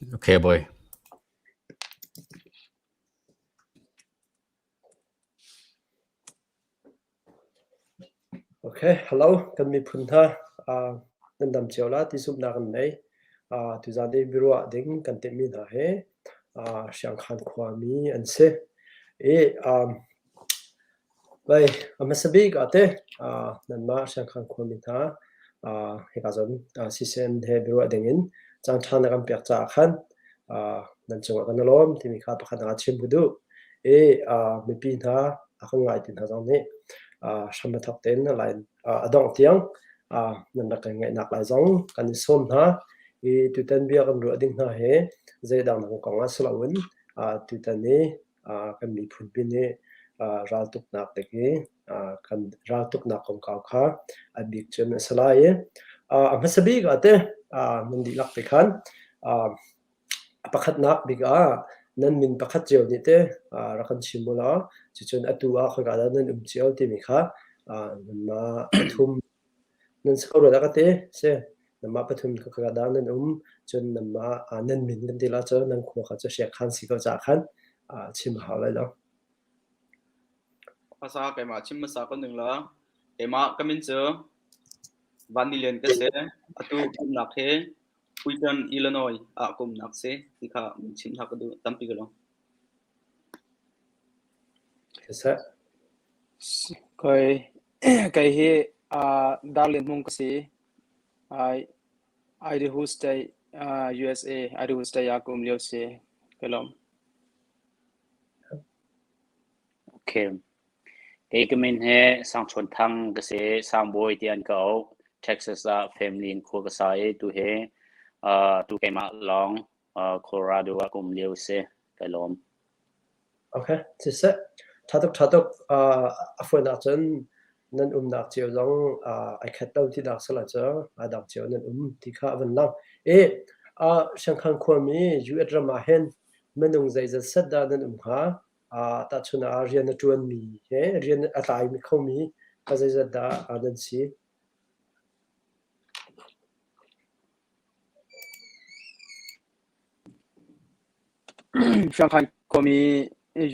Okay, boy. Okay, hello, kan mi phun tha nan dam chewla ti sum na kan nei tu za de Biaruah ding kan te mi na he Hriangkhan khua mi an se e vai amasabi ga te nan ma Hriangkhan khua mi tha he ka zon CCN he Biaruah ding in chang than na kan pek cha khan nan chunga kan lom ti mi kha pakhat nga chim budu e mi pi tha akong ngai tin tha jong ni sama thak ten na lai adong tiang nan da kan ngai nak lai zong kan som na e tu tan bia kan ru ding na he ze dang na ko nga slawin tu tan ni kan mi phun pin ni ral tuk nak te ki kan ral tuk nak kom kaw kha a big chen salai a masabi ga te nan di lak te khan pakhat nak biga nan min pakhat cheu ni te rakan chimula chichun atua khoi ga nan cheu ti mi kha nan ma pathum nan sakro da ka te se nan ma pathum ka ga da nan chun nan ma nan min kan ti la cho nan kho kha cho shek khan si ko cha khan chim ha lai loภาษาไก่มาชิมภาษาคนหนึ่งละเอมาก็มินเจอวันนี้เรียนก็เสอตุกุมนักเฮคุยกันอิลลินอยกุมนักเสที่ข้ามินชิมทักก็ดูตั้มปีกันแล้วเสะก็เฮดาร์ลินมุงก็สิไอเดฮูสต์USA ไอเดฮูสต์ยากุมเลียวเสก็ลมโอเคก็มินเฮสังชนทั้งก็เสสังบอยที่อันเก่า Texas แฟมิลี่คู่ก็ใส่ตัวเฮตัวเกมาลองโคโลราโดกุมเลียวเสก็ลมโอเคเสะทัดฟอนอาจารย์นั่นนักเจียวจงไอแคทเตอร์ที่ดักสลัดเจอดักเจียวนั่นที่ข้าวันนั้นช่างขันความมีอยู่อัตรามาเห็นมันนุ่งใจจะเสด็จนั่นค่ะตัดชนะเรียนจวนมีเรียนอะไรมีเขามีก็จะจะได้นั่นสิช่างขันความมี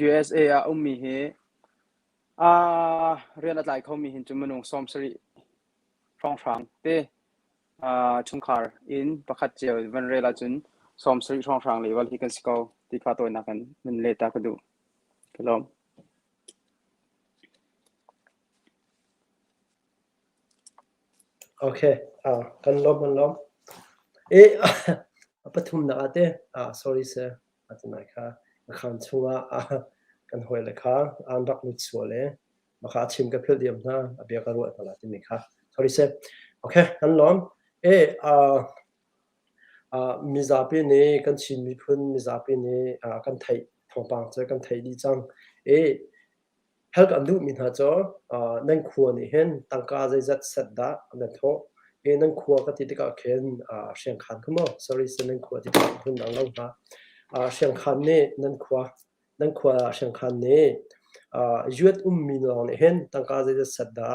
USA มีเฮเรียนอะไรเขามีเห็นจุดมันงสมศรีฟังเตชุงคาร์อินประคัตเจียววันเรลาจุนสมศรีฟังเลยว่าที่กันสกอลที่ข้าตัวนักกันมันเลตาก็ดูก็ลมโอเคกันล้มปฐุมนาเตsorry sir อาจารย์ค่ะขันชัวกันหวยเลยค่ะรักมิดสัวเลยมาขาชิมกับเพื่อนเดียมนะเบียกันรวดตลอดที่นี่ค่ะ sorry sir โอเคกันล้มมิซาปีนี้กันชิมมีพื้นมิซาปีนี้กันไทยทองปังเจอกันไทยดีจังเฮลกันดูมินหาจอนั่นควรนี่เห็นตั้งกาใจจัดเสร็จได้นั่นโถนั่นควรก็ติดกับเข็นเชียงคันขึ้นมา sorry นั่นควรที่กับพื้นดังเราค่ะเชียงคันนี่นั่นควรเชียงคันนี่ยุดมินลองนี่เห็นตั้งกาใจจัดเสร็จได้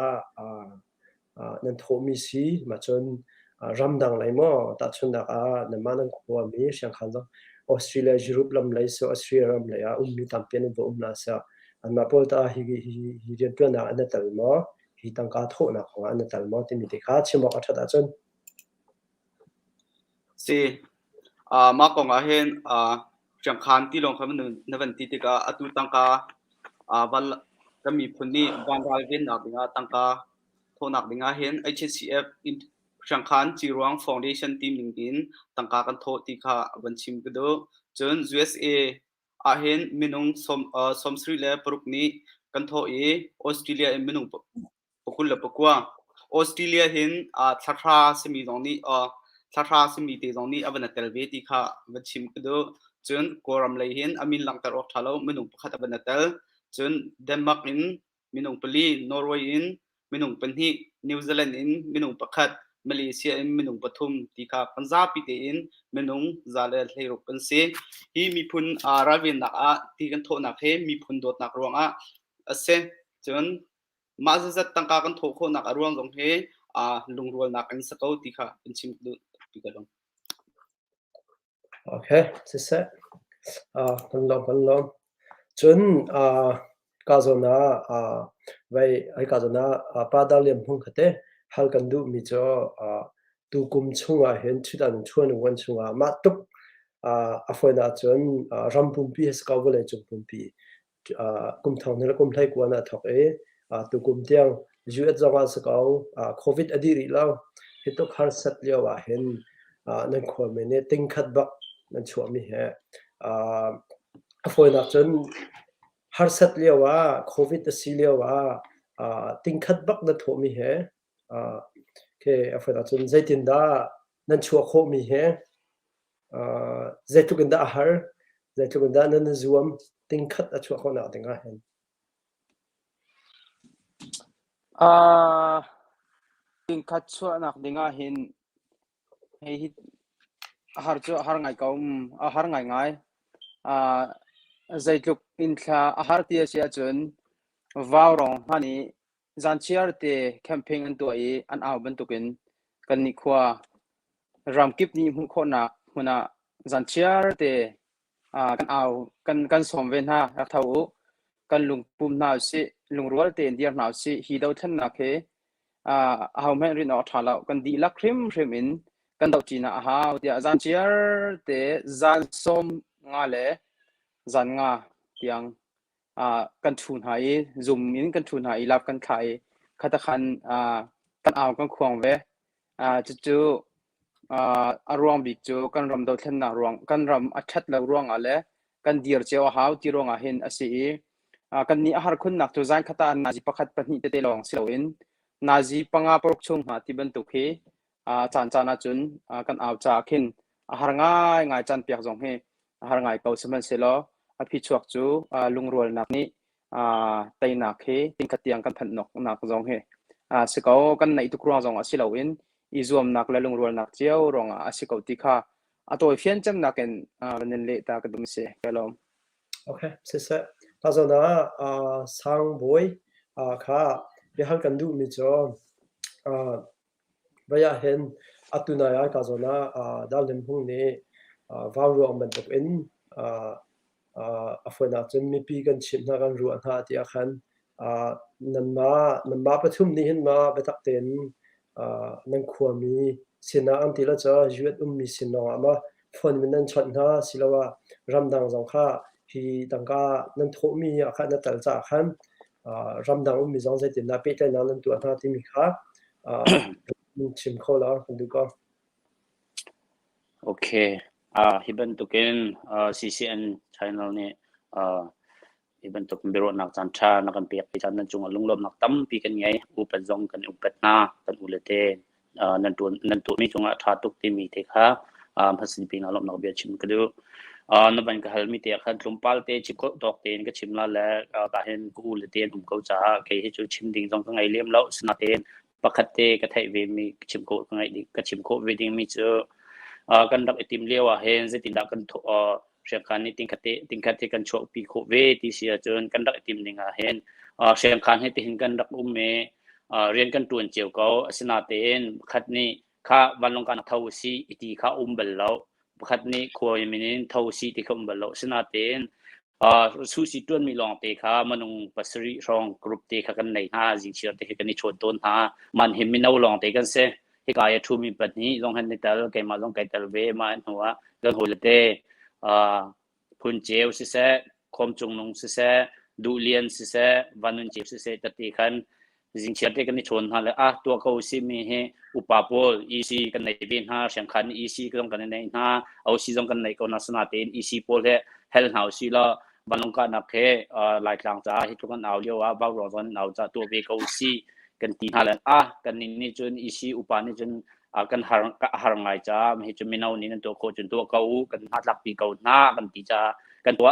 นั่นโถมีสีมาจนรำดังเลยมั้งตัดชนดักนั่นมานั่นควรมีเชียงคันจ้ะออสเตรเลียยุโรปลำเลยออสเตรเลียลำเลยมีตามเปลี่ยนตัวน่าเสียอันมาพอตาฮิเรียนตัวน่ะอันนั้นแต่ละมั้งฮิตั้งการโทษนะของอันนั้นแต่ละมั้งที่มีที่ขาชิมบอกอัฐจนสิมากกว่าเห็นจังคันที่ลงคำนึงในวันที่ที่ก็อตุตั้งกาวันก็มีคนนี้วันรายเว้นนักบินตั้งกาโทนักบินเห็น HCF จังคันจีรวงฟาวเดชั่นทีมหนึ่งบินตั้งกากันโทที่ข้าวันชิมก็ดูจน USA เห็นมินุงสมศรีและปรุกนี้กันโทออสเตรเลียมินุงปกุลและปกัวออสเตรเลียเห็นทัศราสมีตรงนี้ทัศราสมีตรงนี้วันนั้นเตลเวที่ข้าวันชิมก็ดูจนกรมเลยเห็นอามินหลังตลอดทะเลมินุงประคัตวันนั้นเตลจนเดนมาร์กอินมินุงปลีนอร์เวย์อินมินุงเป็นที่นิวซีแลนด์อินมินุงประคัตมาเลเซียอินมินุงปทุมที่ข้าปัญจาปีเตอินมินุงซาเลเฮรุกันเซฮีมีพุนราวินนักที่กันโทนักเฮมีพุนโดดนักรวงเซจนมาจะตั้งการกันโทโคนักรวงตรงเฮลุงรวงนักอินสเกลที่ข้าเป็นชิมดูปีกันลง Okay, sẽ phần lom chun kazona vậy ai kazona pada liam hung khate hal kan du mi cho tu kum chunga hen chudan chuan wan chunga ma tuk afoina chun rampumpi has kawle chumpumpi kum thong ne kum thai kwana thok e tu kum tiang ju et zawa sa kaw covid adiri law hitok har sat lewa hen nan khol me ne ting khat bak nan chua mi he afoina chun har sat lewa covid asi lewa ting khat bak na tho mi he ke afoina chun zaitin da nan chua kho mi he zaitu da har zaitu da nan zuam ting khat a chua kho na tinga hen ting khat chua nak dinga hin hei har chu har ngai kaum har ngai ngai zaitluk in thla har tia sia chun vaurong hani zanchiar te camping an to ai an aw ban tukin kan ni khwa ramkip ni mu khona huna zanchiar te kan aw kan somven ha rak thau kan lungpum na si lungrual te ndiar na si hi do than na khe how men rin o thala kan di la khrim khrim in kan do china ha tia zanchiar te zan som nga le zan nga tiang kan thun hai zoom in kan thun hai lap kan khai khata khan kan aw kan khuang ve chu arwang bik chu kan ram do thlen na ruang kan ram athat la ruang ale kan dir cheo how ti rong a hin asi kan ni har khun nak tu zan khata na ji pakhat pani te long siloin na ji panga porok chung ha ti ban tu khi chan chana chun kan aw cha khin har ngai ngai chan piak jong he har ngai kau seman selo phi chuak chu lungrol nak ni tai na khe ting khatiang kan phan nok nak jong he sikau kan nei tu kruang jong asiloin izom nak la lungrol nak chiao rong asikau ti kha atoi fian cham naken nen le ta ka dum se kalom okay sẽ kazona sang boy kha behal kan du mi cho vaya hen atuna ya kazona dalim hung ne varu amban tok in afona chun mi pi kan chim na kan ru ha ti khan nan ma pathum ni hin ma betak ten nan khuami sina anti la cha juet mi sinno ama phone min nan chan na silawa ramdang jong kha hi tangka nan tho mi kha na tal cha khan ramdang mi jong se tin na pe ta na nan tu na ti mi kha chim kho la du ko okay hiban tukin CCN channel ni hiban tuk biro nak chan tha na kan pek pi chan nan chung lunglom nak tam pi kan ngai upat zong kan upat na kan ulete nan tu mi chung tha tuk ti mi te kha phasin pi na lom nak bia chim kadu na ban ka halmi te kha tlumpal te chiko tok ten ka chimla la ka hen ku ulete ko cha ke hi chu chim ding jong ka ngai lem lo sna ten pakhat te ka thai ve mi chim ko ngai di ka chim ko ve ding mi chu kan dak itim lewa hen ze tin da kan tho Hriangkhan ni tingkate kan chok pi kho ve ti sia chon kan dak itim ninga hen Hriangkhan he tin kan dak me rian kan tuan cheu ko asina ten khat ni kha wanlong kan thau si iti kha bal lo khat ni khoi minin thau si ti khom bal lo sina ten su si tuan mi long te kha manung pasri rong group te kha kan nei ha jing chia te kan ni chot ton ha man him mi no long te kan se he ka ya thu mi pat ni long han ni tal ke ma long kai tal ve ma huwa gan holate phun cheu si se khom chung nong si se du lian si se vanun cheu si se tati khan jing chia te kan ni chon ha le to ko si mi he upa pol isi kan nei bin ha Hriangkhan isi kan kan nei ha au si jong kan nei ko na sana ten isi pol he hel hau si la banong ka na khe lai tlang cha hi tu kan au leo wa ba ro ron au cha to be ko si kan ti ha le kan ni chun isi upa ni chun kan har ngai cha mi chu minau ni nan to ko chun to ko kan hat lak pi ko na kan ti cha kan to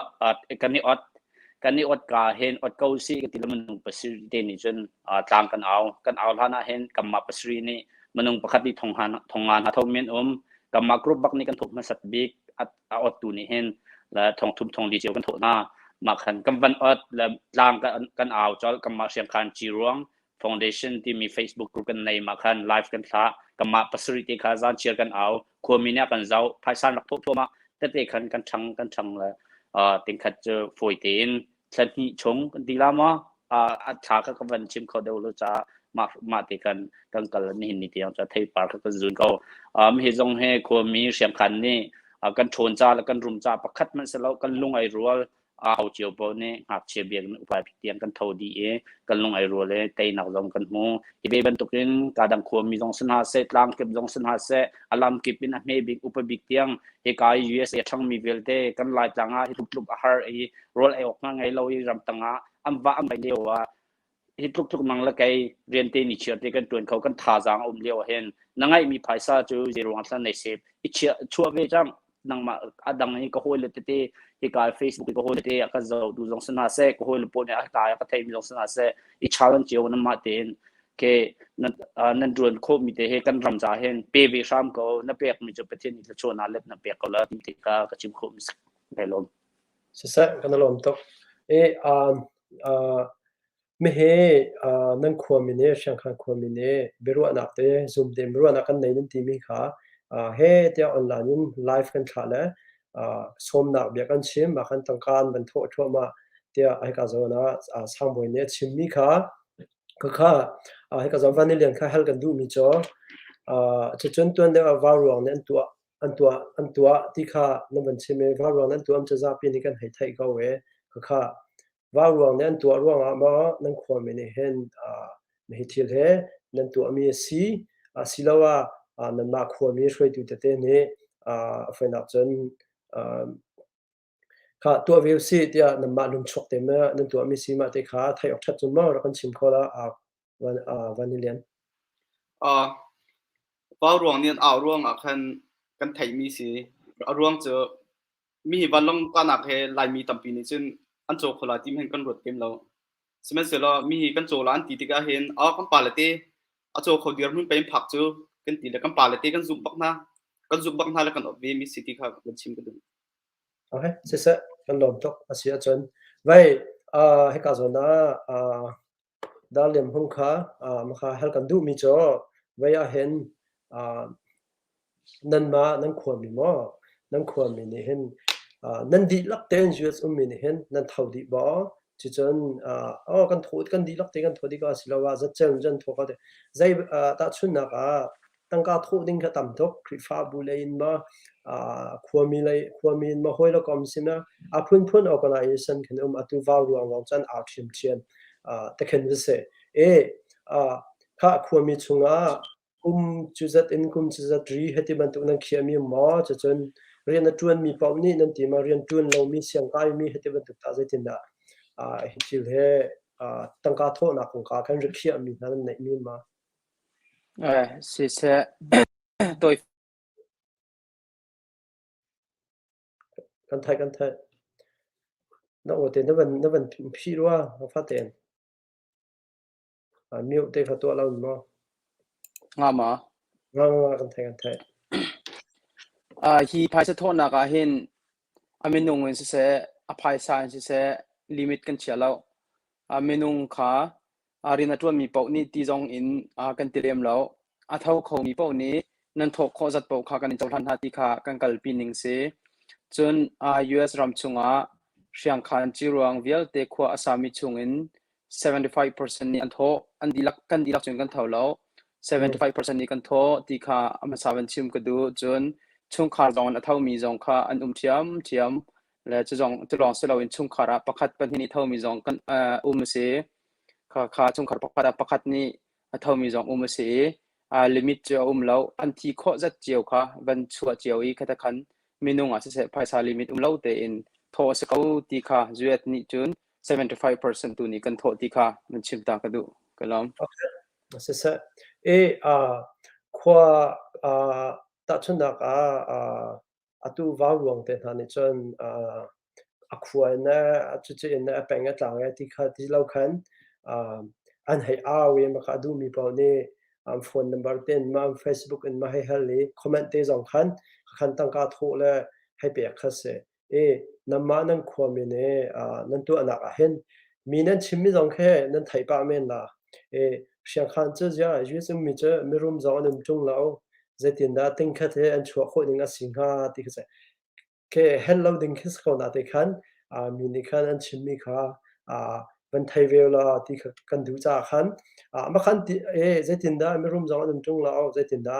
kan ni ot ka hen ot ko si ka tilam nung pasir te ni chun tlang kan au hana hen kamma pasri ni manung pakhat ni thongan ha thomen kamma group bak ni kan thop ma sat bik at ot tu ni hen la thong thum thong li cheu kan tho na ma khan kam van ot la tlang kan au chol kamma Hriangkhan chi ruang foundation ti mi Facebook group kan nei ma khan live kan tha kamma pasri te kha zan cheer kan au khomina kan zau phaisan rak thop thoma แต่เด็กกันชังละติงขัดจะฝอยตีนฉันนี่ชงกันดีละมั้งอัฐาก็วันชิมเขาเดาเลยจ้ามาติกันกันนี่นี่ที่ยังจะที่ปาร์กก็จุนเขามีจงให้คนมีเสียงขันนี่กันชนจ้าแล้วกันรุมจ้าประคัดมันเสร็จแล้วกันลงไอรัวเอาเจียวบอนี่หักเชียเบียงอุปพิเตียนกันเท่าดีกันลงไอรัวเลยเตยหนักลงกันหูที่เป็นบรรทุกินการดังควมีจงสนาเสตลางเก็บจงสนาเสอารมเก็บเป็นเมบิกอุปบิกเตียงเอกาย US ช่างมีเวลเตกันลายจังอ่ะที่ทุกอาหารรัวไอออกง่ายเรารำตังอ่ะอันไปเดียวว่าที่ทุกมังละไกเรียนเตนิเชียที่กันตัวเขากันท่าจางเลี้ยวเห็นนั่งไงมีภาษาจูจีรวงสันในเซฟอิเชียชัวเวจังนั่งมาดังนี้ก็หัวเลยเตที่การ Facebook ก็หัวเลยที่ก็จะดูจงสนาเสก็หัวเลยปนเนี่ยกายก็ไทยมีจงสนาเสอีชาลันเจียวนั่นมาเต็นเคนั่นดวนโคมีแต่เหกันรำจ่าเห็นเปย์ชามก็นับเปียกมีจุดประเทศนี้จะชวนนั่นเล็บนับเปียกก็แล้วที่ก็ชิมโคมิสได้ลมใช่กันลมตกไม่เฮนั่งควมินเนช่างข้างควมินเนเบรุอันนักเตะซูมเดมเบรุอันนักกันในนั้นทีมีค่ะเฮเดียออนไลน์ไลฟ์กันขาเลยสมนักเบียกันชิมมาขันตั้งการบรรทุกทั่วมาเดียไอ้กาโซนะสร้างบริเนชิมมีค่ะก็ค่ะไอ้กาโซวันนี้เรียนค่ะเฮลกันดูมีจ่อจะจนตัวเดียววารวงนั้นตัวที่ค่ะนั่นเป็นชิมวารวงนั้นตัวมันจะจับปีนี้กันให้ไทยเขาเว้ก็ค่ะวารวงนั้นตัวรวงมานั่งความไม่เห็นไม่ที่เหตุนั้นตัวมีสีแล้วว่านั่นมาความมีช่วยดูแต่เนี่ยฝันนับจนค่ะตัววิวซีที่นั่นมาลุ่มชกเต็มเลยนั่นตัวมีสีมาที่ค่ะไทยออกชัดจนมากเราคนชิมเขาละวันนี้เรียนว่ารวงเนี่ยรวงกันไทยมีสีรวงจะมีวันลงกันนักให้ลายมีตั้งปีนี้จนอันโจคนละทีมเห็นกันรวดเต็มแล้วสมัยเสร็จแล้วมีกันโจล้านตีก็เห็นกันปาเลเต้โจเขาเดียร์มันเป็นผักโจกันตีแล้วกันปาเลเต้กันซุบบักนาแล้วกันออกเวมีสิทธิครับกันชิมกันดูโอเคเสร็จกันลมตกอาศัยจนไว้ให้กาโซน่าดาเลียมหงค่ะมาค่ะเฮลกันดูมีจ่อไว้เห็นนั่นมานั่นควรมีมั้งนั่นควรมีนี่เห็นนั่นดีลักเตนยูเอสมีนี่เห็นนั่นเท่าดีบ่ที่จนกันถูดกันดีลักเตกันถูดดีก็สิลว่าจะเจ้าจันถูกก็ได้ใจตัดชุนนักตั้งการถูดิ้งก็ต่ำทุกคริฟ้าบุเรนมาความมีมาห้อยแล้วก็มีสินะพุ่น organization ขนมอัตุวาวรวงจันอาชิมเชียนแต่ขันจะเสียข้าความมีชงจุดจัดอินคุมจุดจัดรีเหตุบันทุกนักเขียนมีหมอจะจนเรียนจวนมีเป้านี้นั่นที่มาเรียนจวนเรามีเสียงกายมีเหตุบันทุกตาใจตินดาที่เหตั้งการโทษนักของการขันจะเขียนมีนั่นในมีมาสิเสตัวกันไทยนั่นโอ้เต็นนั่นเป็นพี่รู้ว่าฟ้าเต็นมิวเตะฟ้าตัวเราเนาะงามอ่ะกันไทยฮีพายจะโทษนักเห็นเมนูเงินสิเสพายสายสิเสลิมิตกันเชียแล้วเมนูขาเรียนตัวมีเป้านี้ตีจงอินกันเตรียมแล้วเท่าเขามีเป้านี้นั่นถกข้อจัดเป้าขากันในเจ้าทันทัติขากันกัลปีนิงเสจนUS รำชงเชียงคานจีรวงเวลเตขวาอาสามิชงอิน 75% นี่อันโทอันดีลักจนกันเท่าแล้ว75% นี่กันโทตีขามาสาวันชิมก็ดูจนชงขาจงอันเท่ามีจงขาอันเทียมและจะลองเสลาวินชงขาระประคัดเป็นที่นี่เท่ามีจงกันเสขาชงขาประคัดนี่เท่ามีจงเสลิมิตจะแล้วอันที่ข้อจัดเจียวขาวันชัวเจียวอีกแต่คันเมนูอาจจะใช้ภาษาลิมิตแล้วแต่อินโทสเขาตีขาจุดนี้จน75% ตัวนี้กันโทษที่ค่ะมันชิมตากระดูกันล้อมโอเคเสร็จขวาตัดชุนนักตัววาวรวงเต็นหันจนขวาเนี่ยจุดเนี่ยเป็นไงต่างกันที่ค่ะที่เราคันอันให้เวมาค่ะดูมีเปล่าเนี่ยโฟนนัมเบอร์เต็นมา Facebook อันมาให้เฮลี่คอมเมนต์ที่สองคันตั้งการโทรเลยให้เปียกเสียนั่นมานั่นความมีเนี่ยนั่นตัวนักเห็นมีนั่นชิมมีสองแค่นั่นไทยป้าเมนละเชียงคานเจ้าจ้าอยู่ซึ่งมีเจ้าไม่รู้จะอันนั้นจงแล้วจะติดได้ติ้งแค่เท่อันชัวร์คนนึงก็สิงหาที่เขา ke hello ding khis ko na te khan mi ni khan an chim mi kha ban thai vela ti kan du cha khan ma khan ti zaitin da mi rum jang an tung la au zaitin da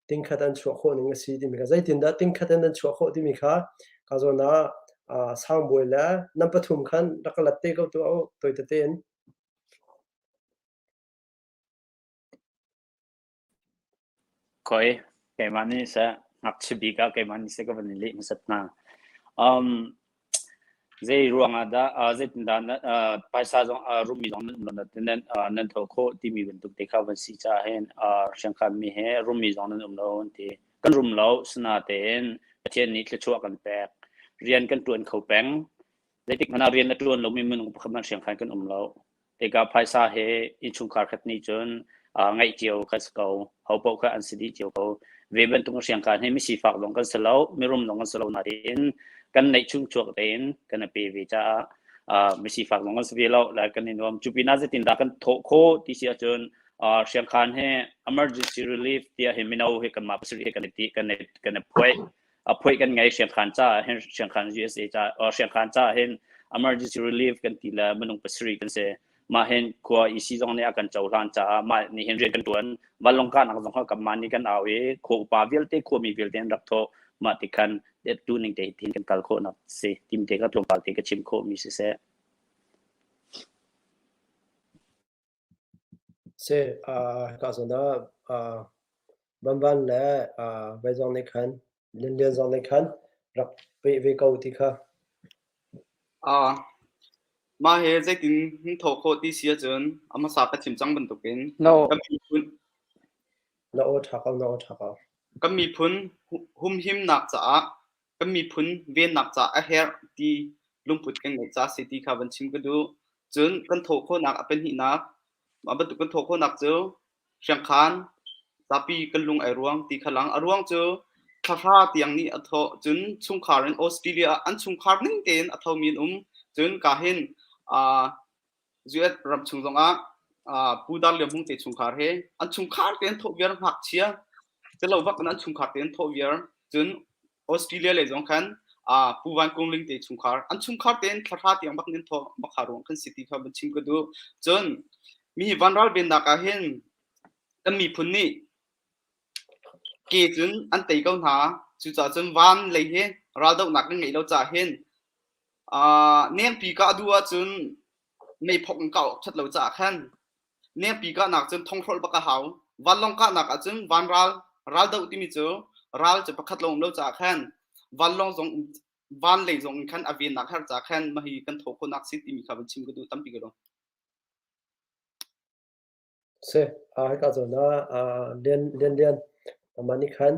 ting khatan chho kho ning si ti mi ka zaitin da ting khatan an chho kho ti mi kha ka zo na sang boi la nam pathum khan rakalat te ko tu au toi te ten koi ke mani sa ngak chibi ka ke mani se ka vanili masatna zai ruang ada zai tinda paisa jong rumi jong nan nan nan tho kho ti mi bentuk te kha van si cha hen shankhan mi he rumi jong nan lo ti kan rum lo sna ten chen ni thle chuak kan pek rian kan tuan khau peng zai tik mana rian na tuan lo mi mun khaman shankhan kan lo te ka paisa he in chung khar khat ni chon ngai chiao khas ko ho po kha an sidi chiao ko ve ben tung shankhan he mi si fak long kan selo mi rum long kan selo na tin kan nei chung chuak ten kan pe ve cha mi si fak long kan se lo la kan ni nom chupina je tin da kan tho kho ti sia chon shankhan he emergency relief tia he minau he kan ma pasri he kan ti kan phoi kan ngai shankhan cha hen shankhan USA cha shankhan cha hen emergency relief kan ti la manung pasri kan se ma hen khua isi jong ne akan chaulan cha ma ni hen re kan tuan malong ka nak jong ka mani kan awe kho pa vel te kho mi vel ten rak tho ma ti kan de tu ning te tin kan kal kho na se tim te ka tlom pal te ka chim kho mi se ka zo na ban ban la vai jong ne khan len len jong ne khan rak pe ve ko ti kha ma he zai tin tho kho ti sia chon ama sa ka chim chang ban to pen no na o tha ka ka mi phun hum him nak cha ka mi phun ve nak cha a her ti lumput kan ngai cha city kha ban chim ka du chun kan tho kho nak apen hi nak ma ba tu kan tho kho nak chu Hriangkhan tapi kan lung ai ruang ti khalang arwang chu kha tiang ni atho chun chung khar in Australia an chung khar ning ten atho min chun ka hen zuet ram chung zonga pudal le mung te chung khar he an chung khar ten tho wer hak chia chelo vak an chung khar ten tho wer chun Australia le jong khan puwan kong ling te chung khar an chung khar ten kha tiang bak nin tho makharong kan city kha ban chim ka du chun mi vanral ben da ka hen kan mi phun ni ke chun an tei ko na chu cha chun van le he ral dau nak ngai lo cha hen nen pi ka du chun nei phok ka chat lo cha khan nen pi ka nak chun thong throl ba ka haw van long ka nak chun van ral dau ti mi chu ral chu pakhat long lo cha khan van long jong van le jong khan avin nak har cha khan ma hi kan tho ko nak sit mi kha ban chim ka du tam pi ka do se ka zo na len mani khan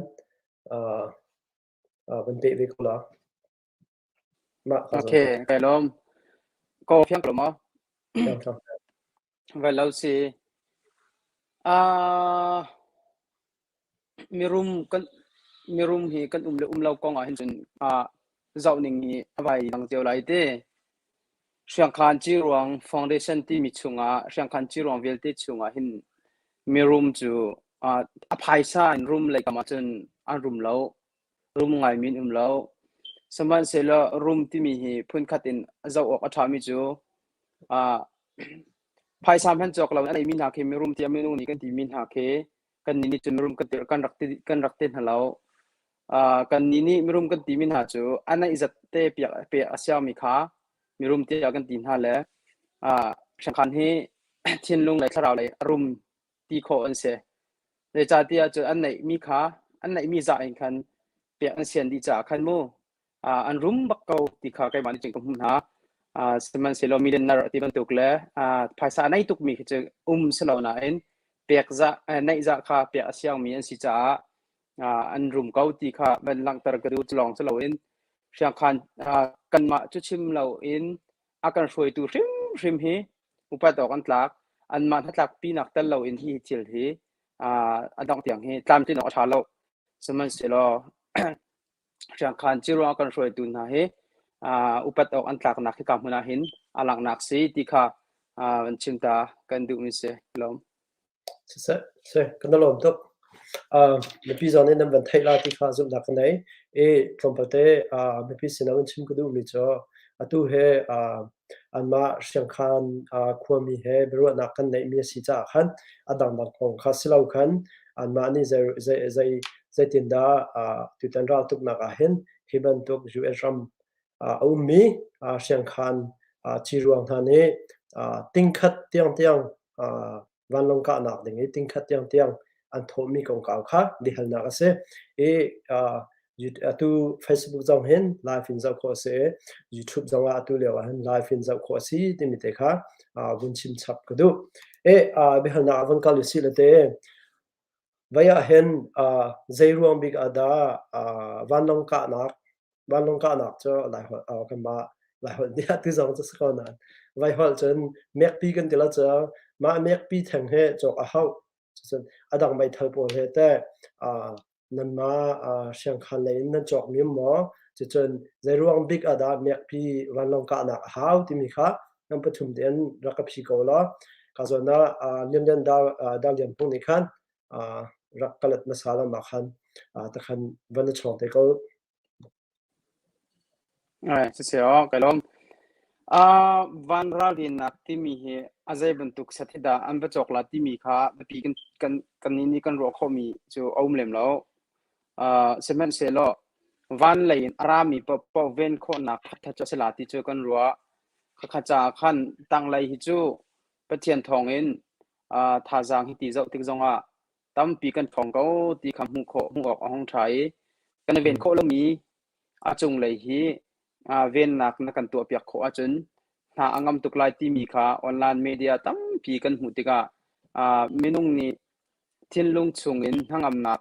ban pe ve ko la ma ka zo okay kai lom ko phiang lo ma chang vai lo si mirum hi kan le lo kong a hin chun zau ning ni avai dang teu lai te Hriangkhan chi ruang foundation ti mi chunga Hriangkhan chi ruang vel te chunga hin mirum chu a phaisa in room like kama chun a room lo room ngai min lo saman sela room ti mi hi phun khatin zau ok atha mi chu phaisa han chok lo ai min ha ke mirum ti amenu ni kan ti min ha ke kan ni chun room kan rak te halo kan ni mirum kan ti min ha chu ana izat te pe asya mi kha mirum ti kan tin ha le Hriangkhan hi thin lung lai tharau lai room ti kho an se le cha ti chu an nei mi kha an nei mi za in khan pe an sian di cha khan mu an room bak ko ti kha kai mani ching ko hum ha seman selo mi den nar ti ban tuk le phaisa nai tuk mi chu selo na in pek za nei za kha pe asyang mi an si cha an room ko ti kha ban lang tar ka du chlong selo in Hriangkhan kan ma chu chim lo in akan hruaitu hrim hi upa tok an tlak an ma tlak pi nak tal lo in hi chil hi adong tiang hi tlam tin ok tha lo seman selo Hriangkhan chi ro kan hruaitu na hi upa tok an tlak nak hi kam huna hin alak nak si ti kha an chimta kan du mi se lom se kan lo tok มีพี่จอนนี่นั่นวันไทยลาที่ข้าจุดนักไหนตรงประเทศมีพี่สินาวันชิมก็ดูมีจ่อตัวเฮอันมาเชียงคานความมีเฮบรัวนักกันไหนมีสิจ้าขันดังดังของข้าสิลาวขันอันมานี่ใจตินดาตุตันราตุกนักเห็นฮิบันตุกจูเอรัมมีเชียงคานชีรวงท่านี้ติงขัดเตียงวันลงกาหนักอย่างนี้ติงขัดเตียงอันโทมีกองข่าวค่ะดิฮันนักเสตัว Facebook จังเห็นไลฟ์อินจังโคเส YouTube จังว่าตัวเลี้ยวเห็นไลฟ์อินจังโคสีที่มีเตะค่ะวันชิมชับก็ดูดิฮันนักวันกัลสิเลเตวายเห็นใจรวมบิกอาดาวันลงกาหนักจะหลายกันมาหลายคนเนี่ยที่จังจะสกัดนั้นไว้หอจนเมกปีกันทีละจะมาเมกปีแทงให้จอกเขาจนดังไม่ทันปวดเหตุแต่นั่นมาเชียงคานเลยนั่นจอกมีหมอจนในรวงบิ๊กอาดาเมกปีวันลงกาหนักเขาที่มีค่ะนั่นประชุมเดือนรักพิกเอาละก็จะน่าเรียนดาวเรียนพวกนี้คันรักกลัดมาสาระมาคันแต่คันวันช่วงที่เขาเสียกันล้มวันรักดินักที่มีเฮอาศัยบรรทุกสัตย์ดาอันเป็นจอกลาที่มีค่ะปีกันนี้กันรัวเขามีจะเอาเมลแล้วเซมันเซลวันเลยรามีปเวนคนนักทัศลาที่เจอกันรัวข้าจะขันตั้งเลยฮิจูปะเทียนทองเองท่าจางฮิติเจ้าติกจงตั้มปีกันของเขาที่คำหูออกห้องใช้กันเวนโคแล้วมีจงเลยฮีเวนนักกันตัวเปียกโคจนถ้าอังมตุกไลที่มีค่ะออนไลน์มีเดียตั้มปีกันหูติกาเมนุงนี้ทิ้งลงชงเงินทั้งอำนาจ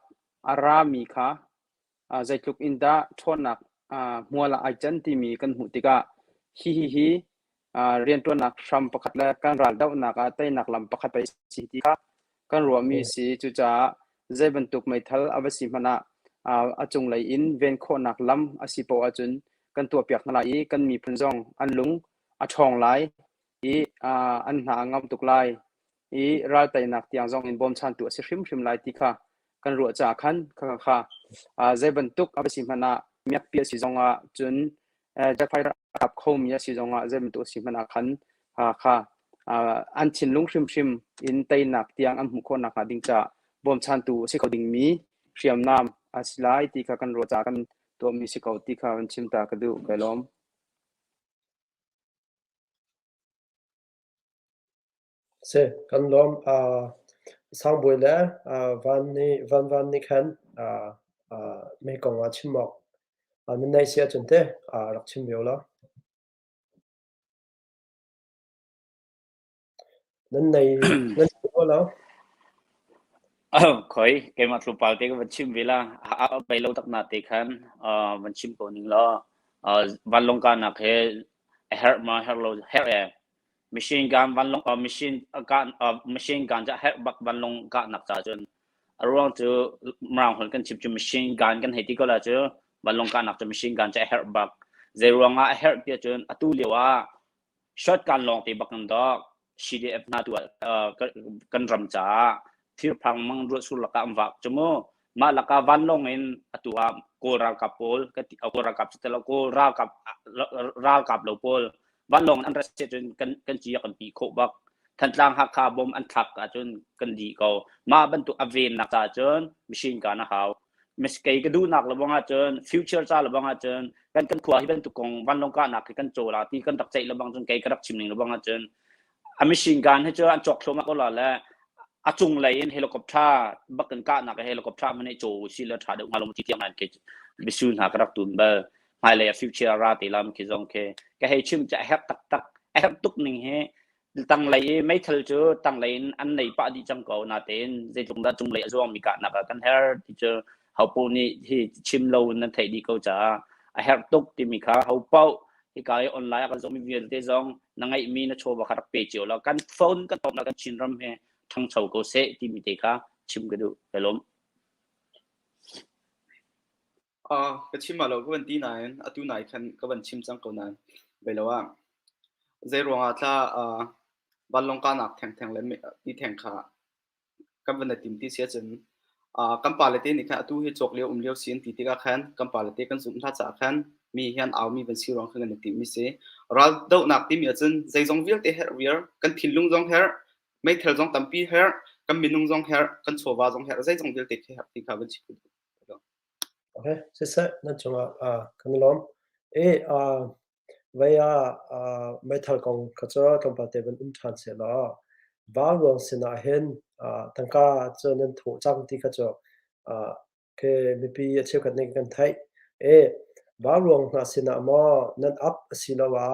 รามีค่ะใจลุกอินดาทนนักมัวละไอจันที่มีกันหูติกาฮิเรียนตัวนักชัมประคัดและการรันดาวนักเต้นักลำประคัดไปสิที่ค่ะกันรวมมีสีจุจ้าใจบรรทุกไม่ทัลอวสิมนาจงเลยอินเวนโคนักลำอสิโปอจุนกันตัวเปียกนั่นแหละกันมีพันจงอันลุงช่องไหลอันหางามตุกไลรัลไตนักที่ยังจงอินบอมชันตัวสิริมไลที่ค่ะกันรัวจากขันค่ะใจบรรทุกอวสิมนาเมียกเปียสิจงจุนจะไฟรับเข้ามีสิจงใจบรรทุกสิมนาขันค่ะอันชินลุงริมอินไตนักที่ยังอันหุคนนักดิ่งจะบอมชันตัวสิเขาดิ่งมีเชียมน้ำสิไลที่ค่ะกันรัวจากกันตัวมีสิเขาที่ค่ะวันชิมตากระดูกล้อมเสกันล้อมสังบุยแล้ววันนี้คันไม่กงชิมหมอกนั่นในเสียจนเตะรักชิมเดียวแล้วนั่นก็แล้วคอยเกมอัตลุปาเตก็วันชิมเวลาไปเราตักนาเตคันวันชิมตัวนึงแล้ววันลงการนักเฮเฮร์มาเฮร์โลเฮร์machine gun วันลงmachine gun จะเฮร์บักวันลงการนักจ้าจนรวมถึงมราวคนกันชิมจุ machine gun กันเหตุก็แล้วจ้ะวันลงการนักจะ machine gun จะเฮร์บักเจรวงเฮร์เดียจนตู้เลียวช็อตการลงตีบักนั่นดอก CDF น่าตัวกันรำจ้าที่พังมังรู้สุลกะอันวักจมูกมาลักาวันลงเองตัวโกรากับโพลก็ติโกรากับสเตลโกรากับโลโพลวันลงอันรัสเซจนกันจีกันปีโคบักทันทางหักขาบอมอันทักจนกันดีเขามาบรรทุกอเวนนักจนมิชินกันนะเขามิสเกย์ก็ดูนักระวังจนฟิวเจอร์จ้าระวังจนกันขวาที่บรรทุกของวันลงกันนักกันโจลาที่กันตักใจระวังจนเกย์กระดับชิมหนึ่งระวังจนมิชินกันให้เจออันจอกโชมาก็แล้วแหละจุงเลยเฮลิคอปเตอร์บักกันก้านักเฮลิคอปเตอร์มันไอโจชิลชาเดงมาลงที่เตียงนั่นเกจบิสุนหากระตุนเบอร์ไม่เลยฟิวเจอร์ราติลามคิดจงเคก็ให้ชิมจะแฮปตักแฮปตุกหนึ่งเฮตั้งเลยไม่ทันเจอตั้งเลยอันไหนป้าดิจังเก่านาเต้นจะจงได้จงเลยช่วงมีการนักกันเฮร์ที่เจอเขาปูนี่ที่ชิมเรานั่นไทยดีเขาจะแฮปตุกที่มีขาเขาเป้าที่กายออนไลน์กันจะมีเวียนเตจงนั่งไอมีนะโชว์บักขัดเปจิโอแล้วกันโฟนกันตบแล้วกันชินรำเฮทั้งชาวเกษตรที่มีเด็กชิมกันดูไปล้มก็ชิมมาแล้วก็วันที่ไหนตู้ไหนคันก็วันชิมจังก็นั้นไปแล้วว่าเจรวงถ้าวันลงการหนักแทงเลยที่แทงขาก็วันติมที่เสียจน กัมปาเลเตนี่ค่ะตู้ให้จกเลี้ยวเลี้ยวเสียนตีติกาแคนกัมปาเลเตกันสุ่มท่าจ่าแคนมีเฮียนเอามีเป็นสิรองขึ้นกันติมิเสเราเดาหนักที่มีอาจารย์ใจจงเวียลเตเฮร์เวียร์กันทิ้งลุงจงเฮร์ไม่เทลจงตั้มปีเฮร์กันมินุงจงเฮร์กันโชวาจงเฮร์ใจจงเวียลเตเฮร์ที่ข้าบัญชีโอเคเสร็จนั่นจังกันล้อมvaya metal kong kachora compatible than se la ba rong sina hen tangka chonen tho chang ti kacho ke mipi ache khat ne kan thai ba rong na sina ma nan up sila wa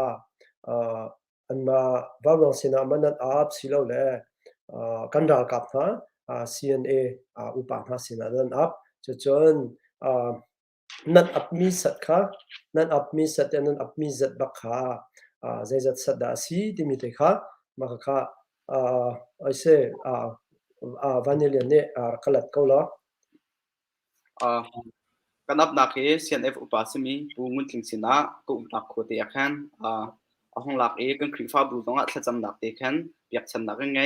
anma ba rong sina ma nan up sila le kan dal kap na CNA upa na sina nan up chon nan up mi sat kha nan up mi sat nan up mi zat bak kha zai zat sat da si ti mi te kha ma kha I say vanilla ne kalat ko laกันนับนักเฮ CNF อุปสมีปูงุนทิงสินะกูนักโคเตียแคนห้องหลักกันครีฟ้าบูตงถ้าจำนักเตแคนเปียกฉันนักยังไง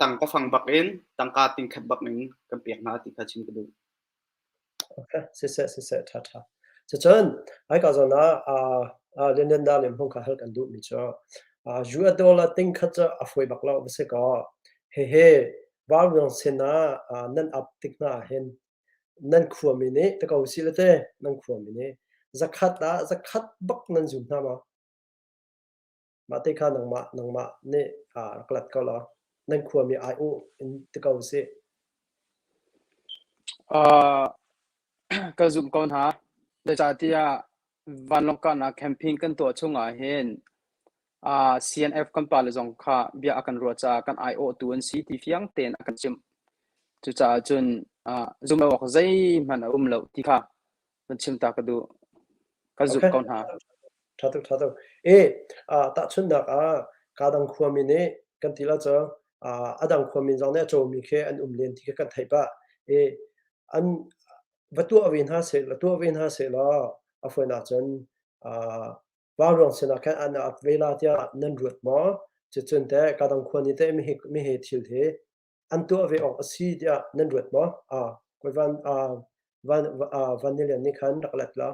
ตั้งก็ฟังบักเอ็นตั้งการติงขัดบักหนึ่งกันเปียกนาติขัดชิมกันดูโอเคเสร็จท่าจะจนไอ้ก็จะนะเล่นได้เลยผมก็ให้กันดูมิจ้าจูอดอลติงขัดจะอฟวยบักเราไม่ใช่ก็เฮ้บ้าเรื่องเสนานั่นอัพติกน่าเห็นนั่นขวามินี่แต่ก็อุศิลเต้นั่นขวามินี่จะขัดบักนั่นจุดน้ำมาเตค่านังมาเนี่ยกลัดก็แล้วนั่นขวามีไอโอแต่ก็อุศิก็จุ่มก่อนฮะเดี๋ยวจะที่วันลงกันนะแคมปิ้งกันตัวช่วงเห็นCNF กันปาลจงค่ะเบียกันรัวจากกัน IO ตัวนี้ที่ฟียงเต็นกันจิมจุดจนจุ่มบอกใจมันเหลาที่ค่ะมันชิมตากระดูก็จุ่มก่อนฮะท่าตัวตัดชุนดักการดังขวามินี่กันทีละจ้าดังขวามินจังเนี่ยโจมีแค่อันเลียนที่กันไทยปะอันวัตถุอวินหาเสร็จแล้วอาฟนาจนว่าเรื่องเสนาแค่อันเวลาที่นั่นรวดมาจะจนแต่การดังควรนี่แต่ไม่เหตุทิลเทอันตัวเวออกสีที่นั่นรวดมาก็วันนี้เรียนนี่ขันดักเล็ดละ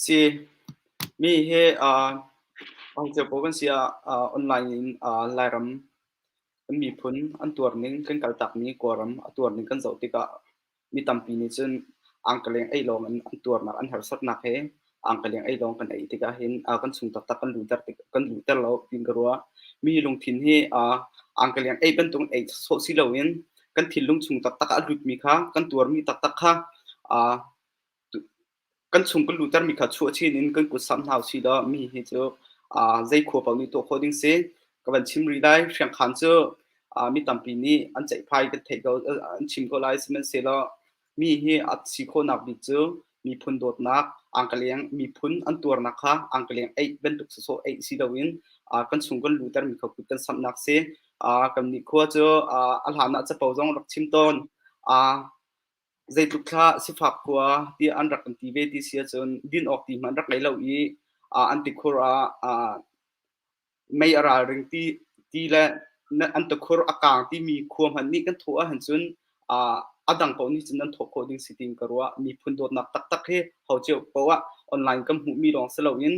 สิมีเฮองเจ้าพวกกันเสียออนไลน์ไลน์รำมีผลอันตัวนึงกันการตักมีกว่าอันตัวนึงกันเจ้าติกะมีตั้มปีนี้จนอังกฤษไอ้ลองอันตัวนักอันหาสัตนักเฮอังกฤษไอ้ลองกันไอ้ติกะเห็นกันสุ่มตักกันรู้จักติกันรู้จักเราพิงกรัวมีลงทิ้งเฮอังกฤษไอ้เป็นตรงไอ้โซซิลเวนกันทิ้งลงสุ่มตักอันรู้มีค่ะกันตัวมีตักค่ะกันสุ่มกันรู้จักมีค่ะชั่วชีนินกันกุศลหาวชีดามีเฮเจ้าใจขวบเอานี่ตัวโคดิ้งเซกันชิมรีได้เชียงคันเจ้ามีตั้มปีนี้อันใจพายกันเทกเอาอันชิมก็ไล่สมันเสร็จแล้วมีเฮอัดสีโคนักดิเจ้ามีพุนโดดนักอังกฤษมีพุนอันตัวนักค่ะอังกฤษไอ้เป็นตุกโซไอ้สีดาวินกันสุ่มกันรู้จักมีเขาคุยกันสำนักเสกันนี่ขั้วเจ้าอันหาหน้าจะเป่าจงรักชิมต้นใจตุกข้าสิฝักขั้วที่อันรักกันทีเวทีเสียจนดินออกทีมันรักไหลเหล่าอีอันติขั้วไม่อะไรเรื่องที่และอันตะครอากาศที่มีความหันนี่กันทั่วหันจนดังเขานี่จนนั้นทั่วโคดิ้งสิติงกรัวมีพุ่นโดดนักตักให้เขาเจ้าเพราะว่าออนไลน์ก็มีลองสลาวิน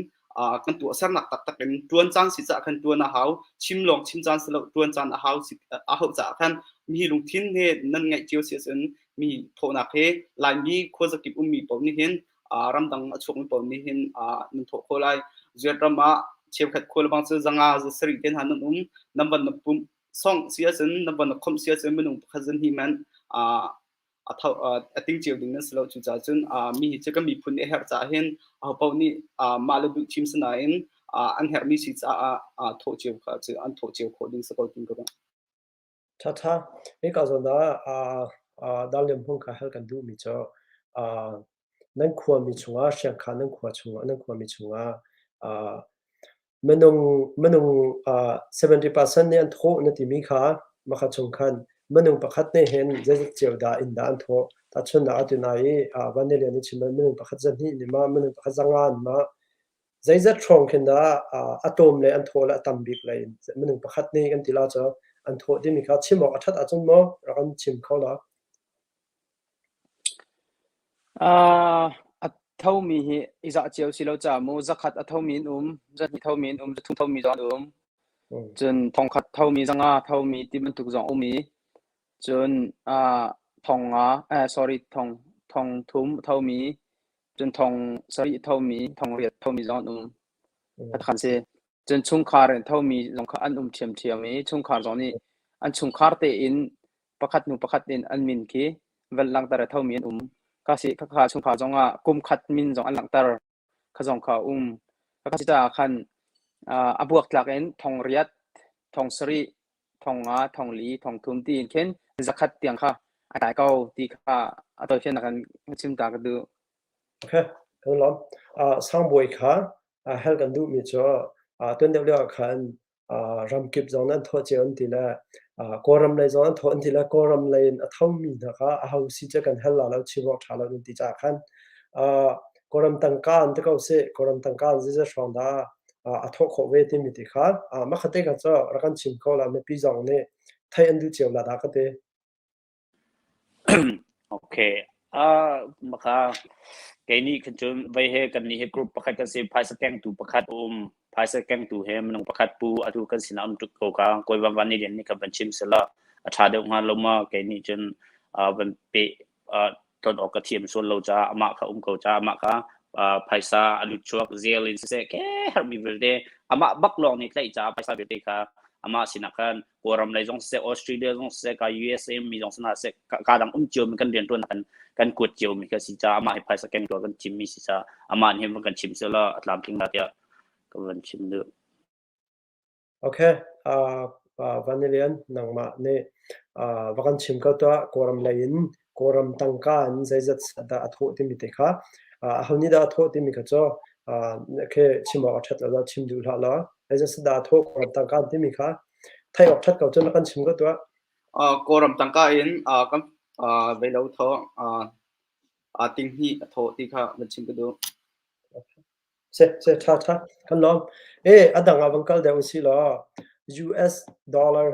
กันตัวสักนักตักเป็นจวนจานสิจะกันตัวน่าหาวชิมลองชิมจานสลาจวนจานหาวสิหาวจะกันมีลงทิ้งเนี่ยนั่นไงเจียวเสียจนมีโทนักให้ลายมีควรจะเก็บมีปนนี่เห็นรำดังช่วงปนนี่เห็นนั่นทั่วโคไลเจียรำมาเชื่อขัดคนบางสื่อจังอาจะสริเกนหันนุ่มน้ำบันนับปุ่มส่งเสียจนน้ำบันนับคมเสียจนมันนุ่มขจันหิมันติ้งเจียวดิ้งนั้นสโลจุจ่าจนมีจะก็มีพุ่นเอเฮอร์จ่าเห็นเป่านี่มาเลบุชิมสนายอันเฮอร์มีสิจ่าโถเจียวค่ะจะอันโถเจียวโคดิ้งสโลดิ้งก็ได้ท่านี่ก็จะนะดาวเลียมพงค์ให้กันดูมิจ้านั่นขวามีชัวเชียงคานนั่นขวาชัวนั่นขวามีชัวมันนง70%เนี่ยทั่วนั่นที่มีค่ะมาขัดชงคันมันนงประคัดเนี่ยเห็นจะเจียวดาอินดานทั่วแต่ชนดาตัวไหนวันนี้เรียนนี่ชิมมันนงประคัดจะนี่นี่มามันนงประคัดจังงานมาจะทรองขึ้นดาอะตอมเลยอันทั่วและตัมบิกเลยมันนงประคัดเนี่ยกันที่ละจ้ะ อันโทษที่มีเขาชิมออกอัดจนมั้งเรากันชิมเขาละเท่ามีอิจฉาเจียวสิเราจะมูจะขัดเท่ามีจะเท่ามีจะทุ่งเท่ามีจอนจนทองขัดเท่ามีจังเท่ามีที่มันถูกจองมีจนทองsorry ทองทุ่มเท่ามีจนทอง sorry เท่ามีทองเรียดเท่ามีจอนขัดเสียจนชุ่งคาร์เท่ามีลงขัดอันเทียมมีชุ่งคาร์จอนี่อันชุ่งคาร์เตอินประคัดประคัดอินอันมินคีเวลลังตระเท่ามีก็สิข้าชุ่งคาร์จงกุมขัดมินจงอันหลังตระข้าจงข้าก็สิจะขันบวกหลักเอ็นทองเรียดทองสรีทองทองลีทองทุ่มตีนเข็นจะขัดเตียงค่ะแต่ก็ตีค่ะตัวเช่นกันชิมตากันดูโอเคกันล้อมสังบวยค่ะเฮลกันดูมีจ่อตัวเดียวกันรำกิบจงนั้นทอเจียนทีละกอรำเลยจงนั้นทอนทีละกอรำเลยเท่ามีนะคะเอาสิจะกันเฮลแล้วชิบอกชาลาดูตีจากกันกอรำตั้งการที่เขาเสกกอรำตั้งการจะชวนได้ทอกเวทีมิติค่ะมาขัดเตะกันจ่อรักันชิมเขาแล้วไม่ปีจงเนี่ยไทยอันดูเจียวละดากันเตะโอเคมาค่ะแกนี่ขึ้นจนไปให้กันนี่ให้กลุ่มประคัดกันสิพายสแกงตูประคัดพายสแกงตูให้มันประคัดปูอาทุกันสินามจุกโกกางกอยวันนี้เดี๋ยวนี้กับบัญชิมเสละชาเดียวงานลงมาแกนี่จนบันเปตอนออกกระเทียมส่วนเราจะมาค่ะเขาจะมาค่ะภายษาอลุชวกเซลินเสกแค่ฮาร์มีเวลเดมาบักลองนี่ใช่จ้าภายษาเวทีค่ะมาสินะกันกรมเลยจงเสกออสเตรเลียจงเสกUSA มีจงสนาเสกการดังเจียวมีกันเรียนตัวนั้นกันกวดเจียวมีกันสิจ้ามาให้ภายษาแกงตัวกันชิมมีสิจ้ามาเห็นว่ากันชิมเสร็จแล้วตามทิ้งได้เนี่ยกันชิมดูโอเควันนี้เรียนหนังมาเนี่ยว่ากันชิมก็ตัวกรมเลยน์กรมตั้งการใจจัดได้อัฐโที่มีติค่ะเขานี่ได้อัฐที่มีก็จ่อแค่ชิมออกชัดแล้วชิมดูแล้วใจจัดได้อัฐกรมตั้งการที่มีค่ะไทยออกชัดก็จนกันชิมก็ตัวกรมตั้งการกันเวลาทอติงฮีอัฐที่ค่ะมันชิมก็ดูเสท่ากันล้อมอันดังอาวังกัลเดี๋ยวสิล้อ US dollar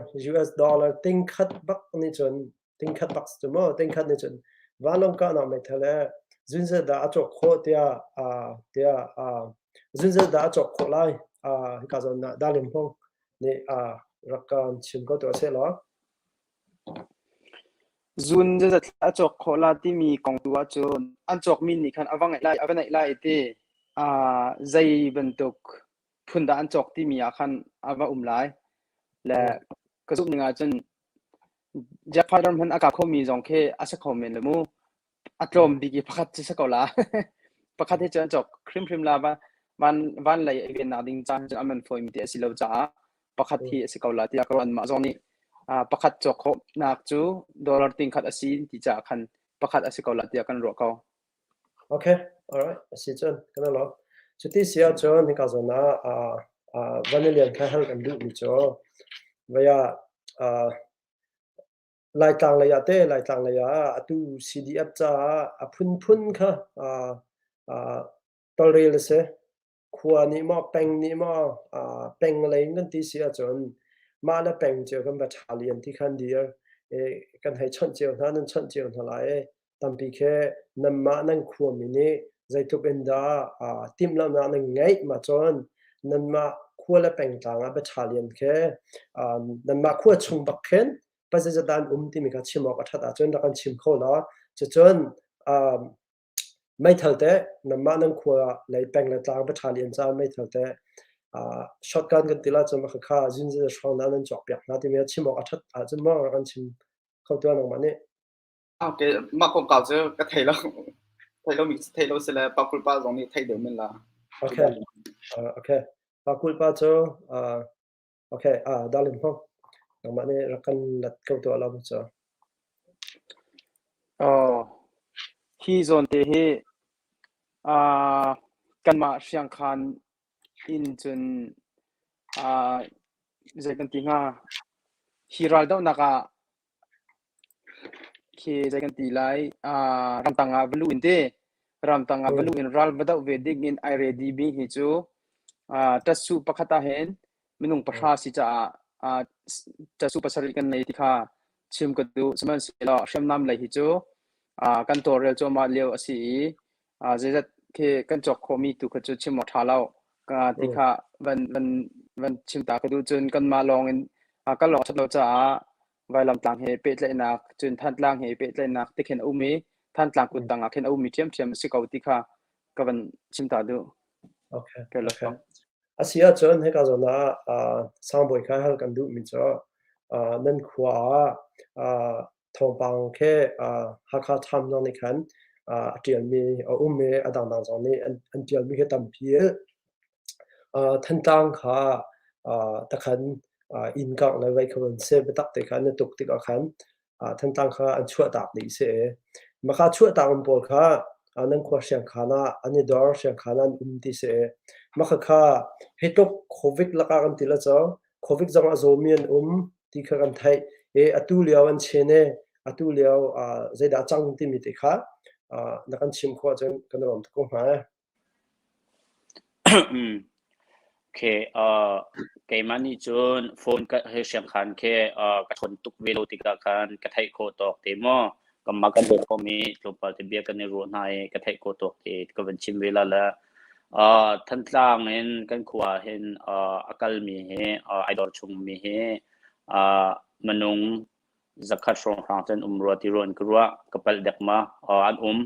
ติงขัดบักนี่จนติงขัดบักสมอติงขัดนี่จนวันลงกันเอาไม่ทะเลจุนเสดาจกโคเตียจุนเสดาจกโคไลก็จะน่าดาลิมพงนี่รักกันชิมก็ตัวเสล้อจุนจะจกโคลาที่มีกองตัวจนอันจกมินนี่คันอวังไล่ที่ใจบรรทุกพุ่นดานจกที่มีอาคารอาว่าไลและกระสุนงาจนจะพาดรมันอากาศเขามีจงแค่อาศัยคอมเมนต์เลยมูอัตรมดีกี่พักที่สกอลาพักที่จะจกคริมลาวันเลยเวียนนาดิงจังจะอเมนฟอยมีที่สิเราจะพักที่สกอลาที่อากรอนมาจงนี้พักจกเขานักจูดอลลาร์ติงขัดอาศัยที่จะคันพักสกอลาที่อาการรัวเขาโอเค alright สิจนกันแล้วชุดที่เสียจนนี่ก็จะน่าวันนี้เรียนแค่ให้กันดูมิจอว่าลายต่างระยะลายต่างระยะตู้ CDF จ้าพุ่นค่ะตอรีเลยเสขวานี่มาแปงนี่มาแปงอะไรกันที่เสียจนมาแล้วแปงเจียวกันแบบชาเลียนที่คันเดียกันให้ชั้นเจียวนั้นชั้นเจียวเท่าไหร่ตามปีแค่น้ำมานั่งขวามินี่ใจทุกเอ็นดาทีมเรานั่งไงมาจนนั่นมาขวาแล้วแปงต่างแบบชาเลียนแค่นั่นมาขวาชงบักเข็นปัจจุบันที่มีการชิมออกทัดจนเรากันชิมเขาแล้วจนไม่เท่าแต่น้ำมันนั่งขวาเลยแปลงเลยต่างประชาเลียนจ้าไม่เท่าแต่ช็อตกันกันทีละจนมาค่าจินจะช่องนั้นจบแบบนั้นที่มีชิมออกทัดจนมองเรากันชิมเขาตัวน้องมันนี่โอเคมาคงเก่าจะก็ไทยแล้วมีไทยแล้วเสร็จแล้วปาคุลป้าตรงนี้ไทยเดิมมันละโอเคปาคุลป้าโจโอเคดาลิมพงน้องมันนี่เรากันนัดเขาตัวเราบุษที่โซนเตะกันมาเชียงคานอินจนใจกันตีง่าฮิรัลดาวนักคือใจกันตีไลรำตังอาบลูอินเตรำตังอาบลูอินรัลบัดเวดิกอินไอเรดีบีฮิจูตัดสูปะขัดเห็นมินุงประชาสิจ้า จะสู้ภาษากันในที่ข้าชิมกันดูสมัยสิละเชื่อมน้ำไหลหิจูกันตัวเรียลจอมาเลี้ยวสิจะคือกันจอกโคมีตุกจูชิมหมดทาเล่าที่ข้าวันชิมตากระดูจนกันมาลองกันลองชัดเราจะไว้ลำต่างเหตุเลยนักจนท่านต่างเหตุเลยนักที่เห็นอุ้มีท่านต่างกุตังเห็นอุ้มีเทียมสิเกาที่ข้าก็วันชิมตาดูโอเคอาเซียจนให้กันจนะสร้างบริการให้กันดูมิจ้านั่นขวาทองปังแค่หักขาทำตรงนี้กันเดียนมีมีดังตรงนี้อันเดียนมีแค่ตั้มเพียท่านต่างค่ะตะขันอินกังในไว้คนเสพตักติกันในตุกติกขันท่านต่างค่ะอันชั่วตักดีเสียมาค่ะชั่วตักมันปวดค่ะนั่นขวาเสียงขานะอันนี้ดอร์เสียงขานะที่เสียมาค่ะเหตุโควิดละกันทีละจ้าโควิดจังอาโซเมียนที่เขากันไทยอตุเลียวอันเชนเนอตุเลียวใจด่าจังที่มีติค่ะนักการชิมขวาจนกันรวมทุกคนหาโอเคเกมันนี่จนโฟนก็ให้เสียงคันแค่กระทนตุกเวลติกากันกระไทโคตอกเตมอกำมากันเด็กก็มีลงไปที่เบียกันในรูนายกระไทโคตอกเตก็เป็นชิมเวลาละท่านล่างเห็นกันขวาเห็นอากาศมีเฮไอดอลชงมีเฮมนุงจักรสงครามจนรัวที่รวนกรัวกับเด็กมาอัน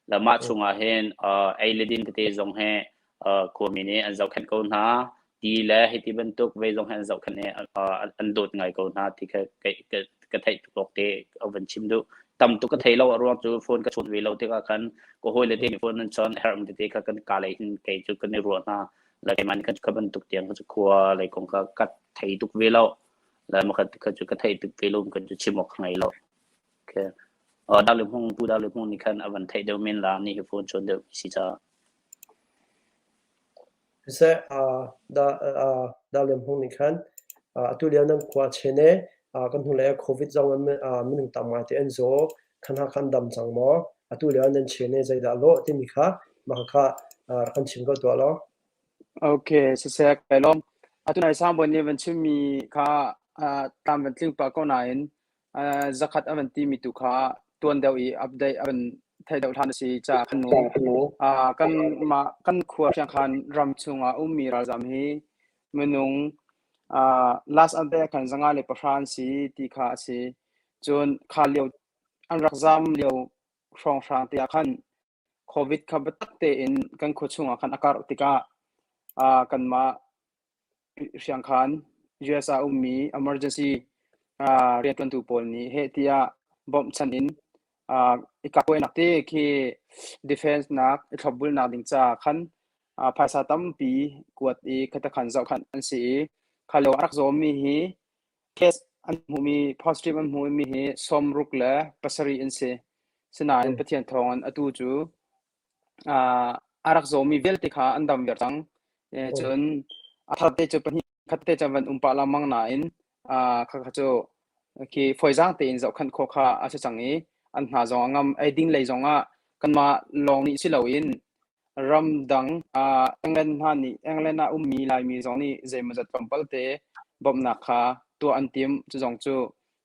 แล้วมาชงเห็นไอเลดินที่จงเฮโคมินีอันเจ้าขันกูน่าดีแล้วให้ที่บรรทุกไว้จงเห็นเจ้าขันเนี่ยอันโดดไงกูน่าที่กระไทตุกเตเอาเป็นชิมดูตำตุกกระไทเรารวมจูโฟนกระชนเวลาที่กันก็ห้อยเลยที่มีโฟนนั้นซ้อนเฮอร์มที่กันกาเลยเกยจุกันในรัวน่าแล้วไอ้มันก็บรรทุกเตียงก็จะคัวอะไรของก็กระไทตุกเวลาแล้วมันก็จะกระไทตุกเวลาก็จะชิมออกไงเราโอเคดาวเรืองห้องผู้ดาวเรืองห้องนี่คันอวันไทยเดิมเมนลานี่คือโฟนชนเดิมสิจ้าเสดาเรื่องพวกนี้กันตัวเดียวนั้นกว่าเช่นนี้กันทุเรศโควิดจังมันถึงตามมาที่เอ็นโซขันหักขันดำจังหมอตัวเดียวนั้นเช่นนี้ใจดาโลที่มีค่ะมาค่ะกันชิมก็ตัวละโอเคเสียไปลมตัวไหนสร้างบนนี้มันชื่อมีค่ะตามเป็นลิงก์ปากก็ไหนจักรอันที่มีตุค่ะตัวเดียวอีอัปเดตอันไทยดาวทานสีจากขนมกันขวบเชียงคันรำชุงมีราจำฮีเมนุงlast อันเดียกันจังเลยประธานสีที่ข้าสีจนข้าเลี้ยวอันรักจำเลี้ยวฟองฟางที่อาคันโควิดขับตักเตอินกันขวดชุงคันอากาศติกากันมาเชียงคัน US มี emergency เรียนกันทุกปนนี้เหตุที่บอมชันอินอีกกับนักที่คือ defense นักขับบุลนักดิ่งจากขันภาษาตั้มปีกวดอีกขันเจ้าขันอันสีขันเราอักษรมีฮีเคสอันหูมี positive อันหูมีฮีสมรุกและปัสรีอันสีสนานปะเทียนทองอันตูจูอักษรมีเวลติขาอันดำเบียร์ตังจนทัดเตจปนิขัดเตจวันปาลามังนาอินข้าโจคือฝอยจางเตอินเจ้าขันโคข้าอาศัยจังนี้อันหาจงงามไอดิ้งเลยจงกันมาลองนี่สิเราอินรัมดังเอ็งเลนฮันนี่เอ็งเลนมีลายมีจงนี่เจมันจะทำเปิลเตบอมนักค่ะตัวอันติมจะจงจู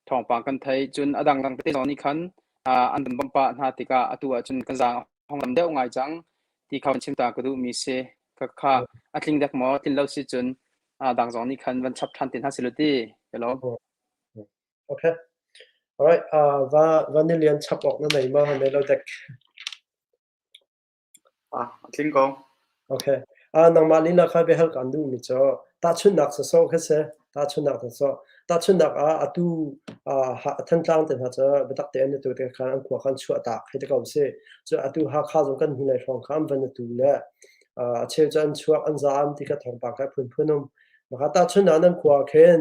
ทองปังกันไทยจนอดังเตจงนี่ขันอันดับบัมปะนาติกาตัวจนกันจางห้องลำเดียวไงจังที่เขาชิมตากระดูมีเสกค่ะอัดลิงเด็กหมอที่เราสิจนดังจงนี่ขันวันชับทันตินฮัสซิลตี้เฮลโลโอเคalright วันนี้เรียนชับออกนั่นไหนมาในเราเด็กทิ้งกองโอเคนังมาลินาใครไปให้กันดูมิจ้าตาชุนนักสโซ่แค่เสียตาชุนนักสโซ่ตาชุนนักตูท่านจ้างแต่ถ้าจะไปตักเตียนตัวเด็กขันขวาขันชั่วตากให้ตะเกาเสียจะตูหาข้าวจงกันหุ่นในฟองข้ามวันตูเลยเชื่อจันชั่วอันจามที่กระทงปากให้พื้นพื้นนมมาตาชุนนักนั้นขวาเข็น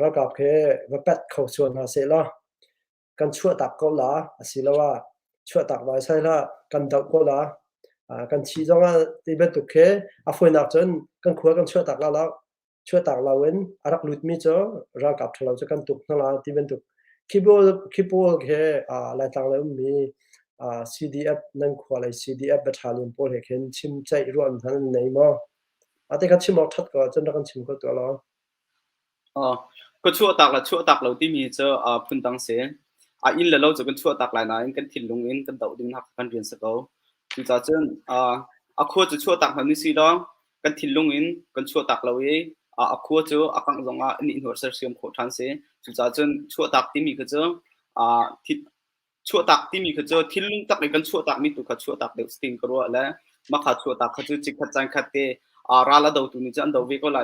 ระกับแค่ว่าเป็ดเขาชวนหาเสละกันชั่วตักก็ละสิละว่าชั่วตักไว้ใช่ละกันตักก็ละกันชี้จงที่เป็นตุกแค่ฝนหนักจนกันขวากันชั่วตักแล้วชั่วตักเราเว้นรักลุดมิจ้าระกับเราจะกันตุกนั่นละที่เป็นตุกคีบอลแค่หลายทางแล้วมี CDF นั่นขวาเลย CDF บัตรเลียนโปรเห็นชิมใจรวมทั้งในมั้งแต่กันชิมออกทัดก็จนกันชิมก็ตัวละ ก็ชั่วตักละชั่วตักเราที่มีเจอพุ่นตังเสอินแล้วเราจะกันชั่วตักหลายนายกันถิ่นลงอินกันเต่าดินหักกันเรียนสกาวจุดจ้าเจนขั้วจะชั่วตักมันนี่สิล้อกันถิ่นลงอินกันชั่วตักเราขั้วเจอกังจงนี่หัวเสียมโคทันเสจุดจ้าเจนชั่วตักที่มีก็เจอทิศชั่วตักที่มีก็เจอถิ่นลงตักในกันชั่วตักมีตุกชั่วตักเด็กสติงกรัวแล้วมาขัดชั่วตักขัดจุดจิกขัดใจขัดเตราละดาวตุนิจันดาวเวก็ไหล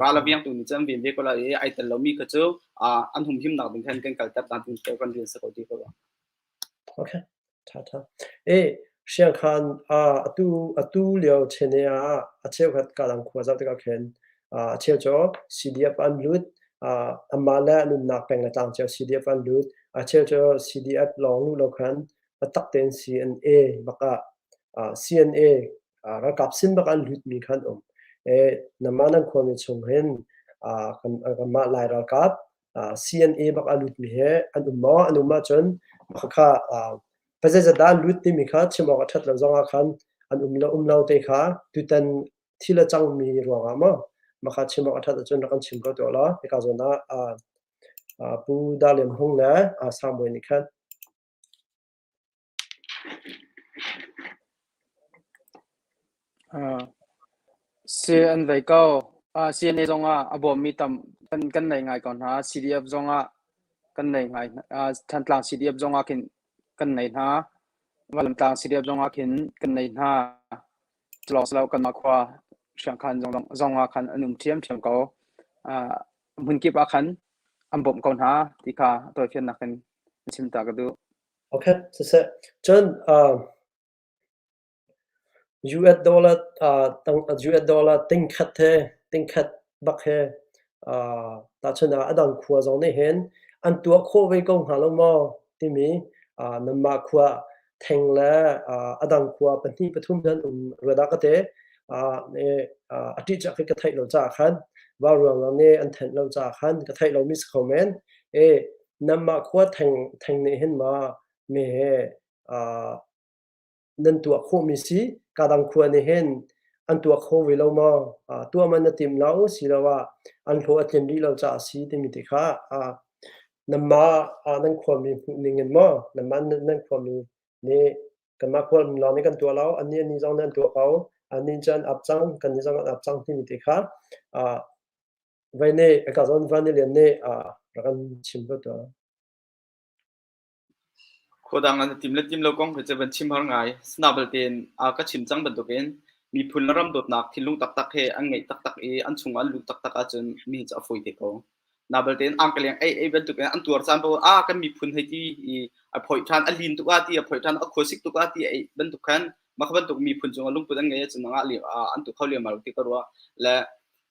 ราละเบียงตุนิจันเวียนเวก็ไหลไอแต่เรามีก็เจออันหุ่มหิมหนักดึงแทนกันกัลตับตามตุนเตกันเรียนสกอดีก็ว่าโอเคท่าเชียงคานตู้เลี้ยวเชเนียเชี่ยวขัดการังขวาจับตะกันเชี่ยวจ่อ CDF อันลุดมาแล้วนุ่นนักเป็นกระตังเชี่ยว CDF อันลุดเชี่ยวจ่อ CDF ลองนู่นเราคันตักเต็น CNA บักCNA ระกับสินบักอันลุดมีคันน้ำมันความมีชงเห็นกันมาหลายระกับ CNA บักอันลุดมีเหอันมาจนบักเพราะฉะนั้นด้านลุดที่มีค่าชิมออกทัดเราจงอาคันอันเราเตะขาตุตันที่เราจังมีรวงมาค่าชิมออกทัดจนเรากันชิมก็ตัวละในการส่วนนั้นผู้ดาเลียมห้องแล้วสามวันนี้ครับCN ไว้ก็CNA จงบ่มีตำกันไหนไงก่อนฮะ CDF จงกันไหนไงทันกลาง CDF จงกันไหนฮะวันกลาง CDF จงกินกันไหนฮะจลอกเรากันมาขวาเชียงคันจงคันอันนุ่มเทียมเขามุนกิบคันอันบ่มก่อนฮะที่ข้าตัวเพียนนักกันชิมตากระดูโอเคเสร็จจนUS dollar US dollar ติงคัดบักเฮตาชนะอดังขวาจงนี่เห็นอันตัวโควิดกงหาลงมาที่มีน้ำมาขวาแทงแล้วอดังขวาเป็นที่ปฐุมนั้นระดับกเตเนี่ยอาทิตย์จะให้กระไทยเราจากขันว่าเรื่องนี้อันแทนเราจากขันกระไทยเรามิสคอมเมนต์น้ำมาขวาแทงนี่เห็นมาเมื่อนั่นตัวโคมิสิการดังขวานี่เห็นอันตัวโควิดเรามาตัวมันติมเราสิเราว่าอันโคอัตเลมดีเราจากสีที่มีติค่ะน้ำมานั่นความมีนิ่งเงินมั้งน้ำมันนั่นความมีนี่กันมาความเรานี่กันตัวเราอันนี้จังนั่นตัวเขาอันนี้จังอับจังกันนี่จังอับจังที่มีติค่ะวันนี้เอกสารวันนี้เรียนนี่เรากันชิมก็ตัวโคดังนั้นทีมเล่นทีมเรากงจะเป็นชิมพลังไงสนับสนุนก็ชิมจังเป็นตัวเป็นมีพลรำโดดหนักที่ลุงตักเฮอันไงตักอันชงอันลุงตักจนมีจะฟุยเด็กเขานาเบลเทนอังกฤษเป็นตัวอันตัวซันบอกกันมีพลให้ที่พอยทันอันลินตัวที่พอยทันโคสิกตัวที่เป็นตัวกันมาเขาเป็นตัวมีพลจงลุงตัวนั้นไงจนงาเลี้ยอันตัวเขาเลี้ยมาลุกที่กรัวและ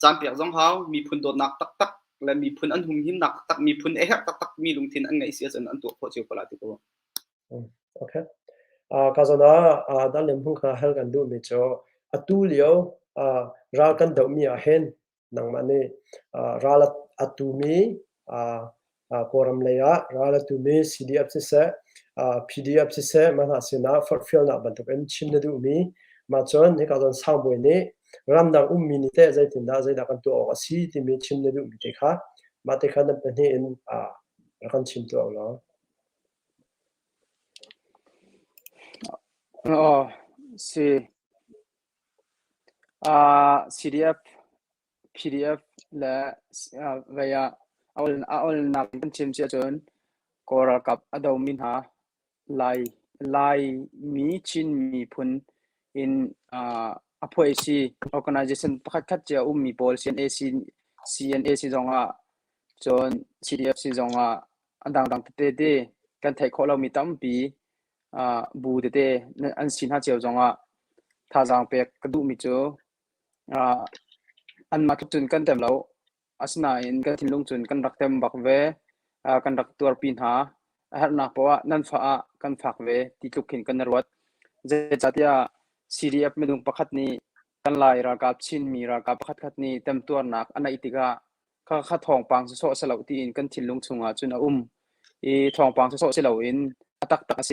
จานเปียกจงเขามีพลโดดหนักตักและมีพลอันหุ่มหิมหนักตักมีพลตักมีลุงทินอันไงเสียจนอันตัวพอเชียวกว่าที่กรัวโอเคการสอนด้านเรื่องพุ่งขาเฮลกันดูมิโจตู้เลี้ยวรากันเดามีเห็นนังมันนี่ราลตูมีโครัมเลยราลตูมี CDF สิเสPDF สิเสมันหาสินะฟอร์ฟิลนับบันทุกเป็นชิมนดูมีมาจนนี่การสอนสามวันนี้รำดังมินิเตะใจถึงได้ใจดักกันตัวออกสีที่มีชิมนดูมีเด็กค่ะมาเด็กค่ะนั่นเป็นที่รักกันชิมตัวเราCDF PDF และvia เอานักเป็นชิมเสียจนก็ระกับอดอมินหาไลมีชินมีพุน in appoisi organization พักเจ้ามี ball CNA สิจงจน CDF สิจงอันดังเตะกันไทยเขาเรามีตั้มปีบูเตอันสินหาเจ้าจงท่าจางเปียกกระดูมิโจอันมาทุกจุนกันเต็มแล้วอาสนาอินกันทิ้งลงจุนกันรักเต็มบักเวกันรักตัวปีนหาหากนักเพราะว่านั่นฟ้ากันฝากเวที่ทุกขินกันนรวดเจจัดยา CDF ไม่ดุงประคัดนี้กันลายรากับชินมีรากับประคัดนี้เต็มตัวนักอันอิติกาข้าขัดทองปังโซ่สลาวที่อินกันทิ้งลงจุงจุนทองปังโซ่สลาวอินตักเส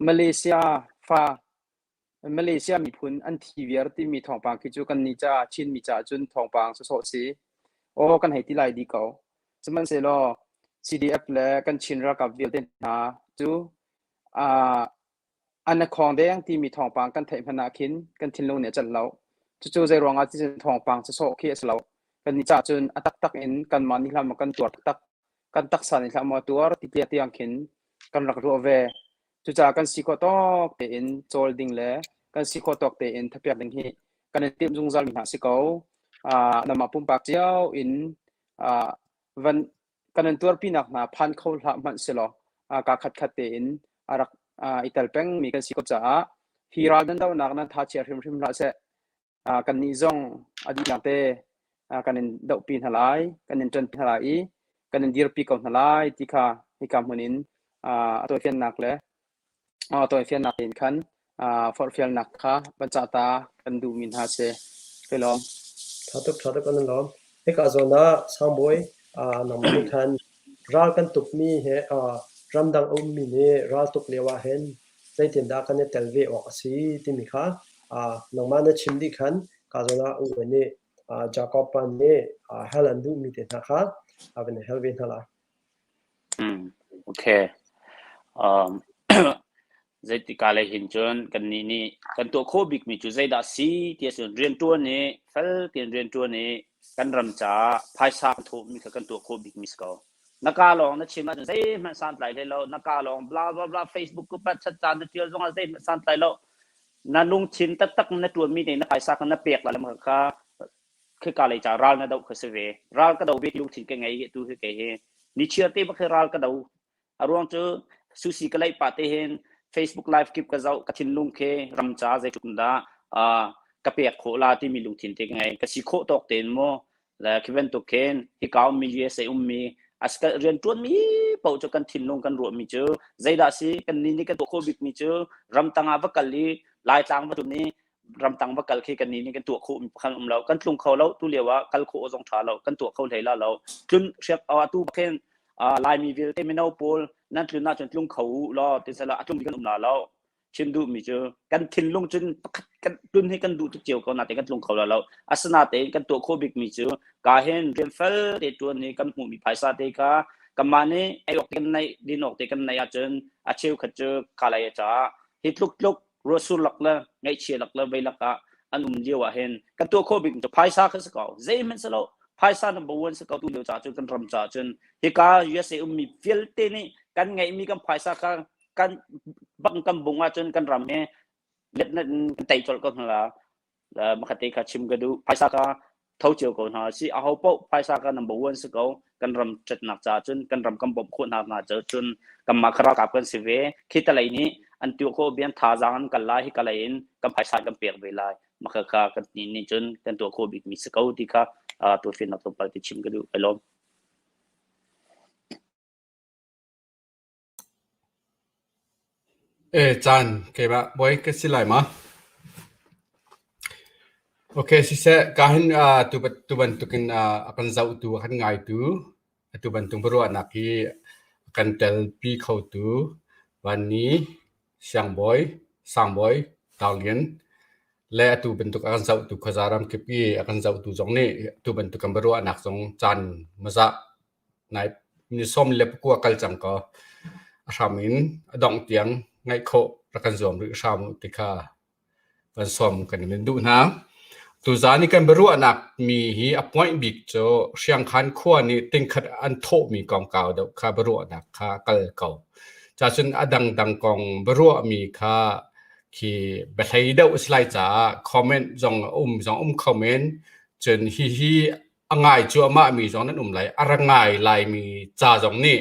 มาเลเซียมีพุนอันทีวีร์ที่มีทองปังคิดจูกันนิจาชินมีจ่าจุนทองปังโซ่สี โอ้กันให้ที่ไลดีเขาสมันเสลอ CDF และกันชินรักกับวิลเดนนาจูอันนักของเดียงที่มีทองปังกันไทยพนาคินกันทินลงเนี่ยจันเราจู่ๆใจรองอาทิตย์ทองปังจะโซเคียสเรากันนิจาจุนอัตักตักอินกันมันนี่ละมันกันตัวตักกันตักสันนี่ละมาตัวที่เตียที่ยังคินกันรักรัวเวจู่ๆกันสิโคตอกเตอินโจลดิงเล่กันสิโคตอกเตอินทับยักดิงฮีกันติมจุงจัลมิหาสิเขานำมาปุ่มปากเจ้าอินวันกันตัวปีนักนาพันเขาละมันเสลอกาขัดเตอินรักอิตาลีมีกันสิโคจ้าฮีราดันดาวนักนั้นท้าเชียร์ริมละเสกันนิจงอดีตอย่างเตกันดาวปีนหลายกันจันปีนหลายกันดีรปีก่อนหลายที่ข้าให้คำมุนินตัวเฟียนนักเลยตัวเฟียนนักเองขันฟอร์เฟียนนักค่ะบรรจาตากันดูมินหาเสไปลองถ้าตุกกันล้อมเอกอาโซนาสังบอยน้ำมันคันรักกันตุกมีเฮรำดังมีเนี่ยรักตุกเลวะเห็นใจเตียนดากันเนี่ยเตลเวออกสิที่มีค่ะน้ำมันเนี่ยชิมดีคันกาโซนาเนี่ยจากอบปันเนี่ยเฮลันดูมีเตียนนะคะเป็นเฮลเวนทลายโอเคใจติกาเลยเห็นจนกันนี่กันตัวโคบิกมีจุดใจดัสีที่ส่วนเรียนตัวนี้เฟลเตียนเรียนตัวนี้กันรำจ้าภายสามทุกมีกันตัวโคบิกมิสเขานักการลองนักชิมมาจนใจมันสั่นไหลเลยเรานักการลองบลาบลาบลาเฟซบุ๊กก็ปัดชัดจานเที่ยวจงใจมันสั่นไหลเรานั่นลุงชินตักนั่นตัวมีเนี่ยนักภายสามนั่นเปียกแล้วมันก็คือการเลยจ้ารัลนั่นดาวคือเสวยรัลก็ดาวเวทลุงชินกันไงตัวคือไงนี่เชื่อเต้บักรัลก็ดาวอารมณ์เจอสุสีก็เลยปาเตเห็น Facebook Live คลิปก็จะกัดทินลุงเครำจ้าใจจุดนั้นกระเปียกโคลาที่มีลุงทินเต็งไงก็สิโคตอกเต็นโมแล้วคิดว่าตัวเคนที่เขามีเยอะเสียมีอาศัยเรียนจวนมีเป่าจะกันทินลุงกันรวมมีเจอใจดาสิกันนี่กันตัวโควิดมีเจอรำตังอาวักกัลลีลายจางวัตถุนี้รำตังวักกัลเคกันนี่กันตัวโคมีพันเรากันลุงเขาเราตัวเรียกว่ากัลโคอจงชาเรากันตัวเขาเลยละเราจนเชฟเอาตัวเคนลายมีวิลเตมินาโพลนั่นคือน่าจะลุงเขาล้อติสละจุ่มที่กันนาเราชิมดูมีเจอกันทินลุงจนกันตุนให้กันดูทุกเจียวเขานาแต่กันลุงเขาเราอาสนะแต่กันตัวโคบิกมีเจอกาเห็นเรียนเฟลเตตัวนี้กันหูมีภายษาเตกากำมันนี่ไอ้ออกกันในดินออกแต่กันในอาจารย์อาเชียวขจรกาลายจ้าฮิตลุกรัวสุลักละไงเชียลักละใบลักกะอันเดียวเห็นกันตัวโคบิกจะภายษาเขาสักเอาเจมันสโลภายษาหนึ่งบัวสักเอาตัวเดียวจ้าจนกันรำจ้าจนฮิกาเยสเอมีฟิลเตนี่กันไงมีกันภายษากันบังกันบุงอาจนกันรำเนี่ยเล็ดนั่นกันไต่จอลกันละแล้วมาขัดเตะขัดชิมกันดูภายษาเท่าเจียวกันฮะสิเอาเป้าภายษากันหนึ่งบัวสักเอากันรำจัดหนักจ้าจนกันรำกันบ่มโคตรหนักจ้าจนกันมาครากับกันสิเวคิดอะไรนี้อันตัวโคเบียนท่าจางกันไล่กันไล่inกันภายษากันเปียกเวลามาครากันนี่จนกันตัวโคบิกมีสักเอาที่ค่ะตัวฟินนักตัวปฏิชิมกันดูไปลองจันเคบะบอยก็สิไลมาโอเคสิเสการเห็นตัวบันทุกันakan zau tu akan ngai tu tu bantung baru anak ki akan tel pi khau tuวันนี้siang boy sang boy talian le tu bentuk akan zau tu khazaram ke pi akan zau tu jong ne tu bentukan baru anak jong chan maza nai ni som le ku akal chang ko asamin adong tiang ngai kho rakan zom ri sam tikha van som kan men du na tu zani kan baru anak mi hi appoint big cho Hriangkhan khua ni tingkhat an tho mi kong kaw do kha baru anak kha kal kaw cha chun adang kong baru mi kha ki bathai do slide cha comment jong comment chen hi angai chu ama mi jong nan lai arangai lai mi cha jong ni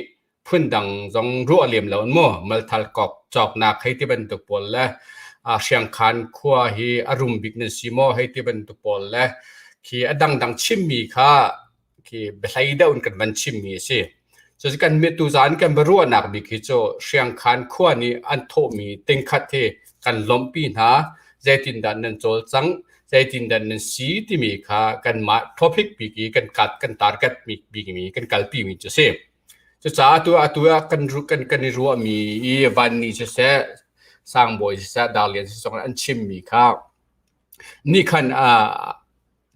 phun dang jong ru alem lawn mo mal thal kok chok na khai ti ban tuk pol la Hriangkhan khua hi arum business mo hai ti ban tuk pol la ki adang chim mi kha ki bathai down kan ban chim mi si so kan me tu zan kan baru anak bi ki cho Hriangkhan khua ni an tho mi tingkhat the kan lompi na zaitin dan nan chol chang zaitin dan nan si ti mi kha kan ma topic bi ki kan kat kan target mi kan kalpi mi cho se so cha tu kan ru mi i van ni se sang boy se dalian se song an chim mi kha ni khan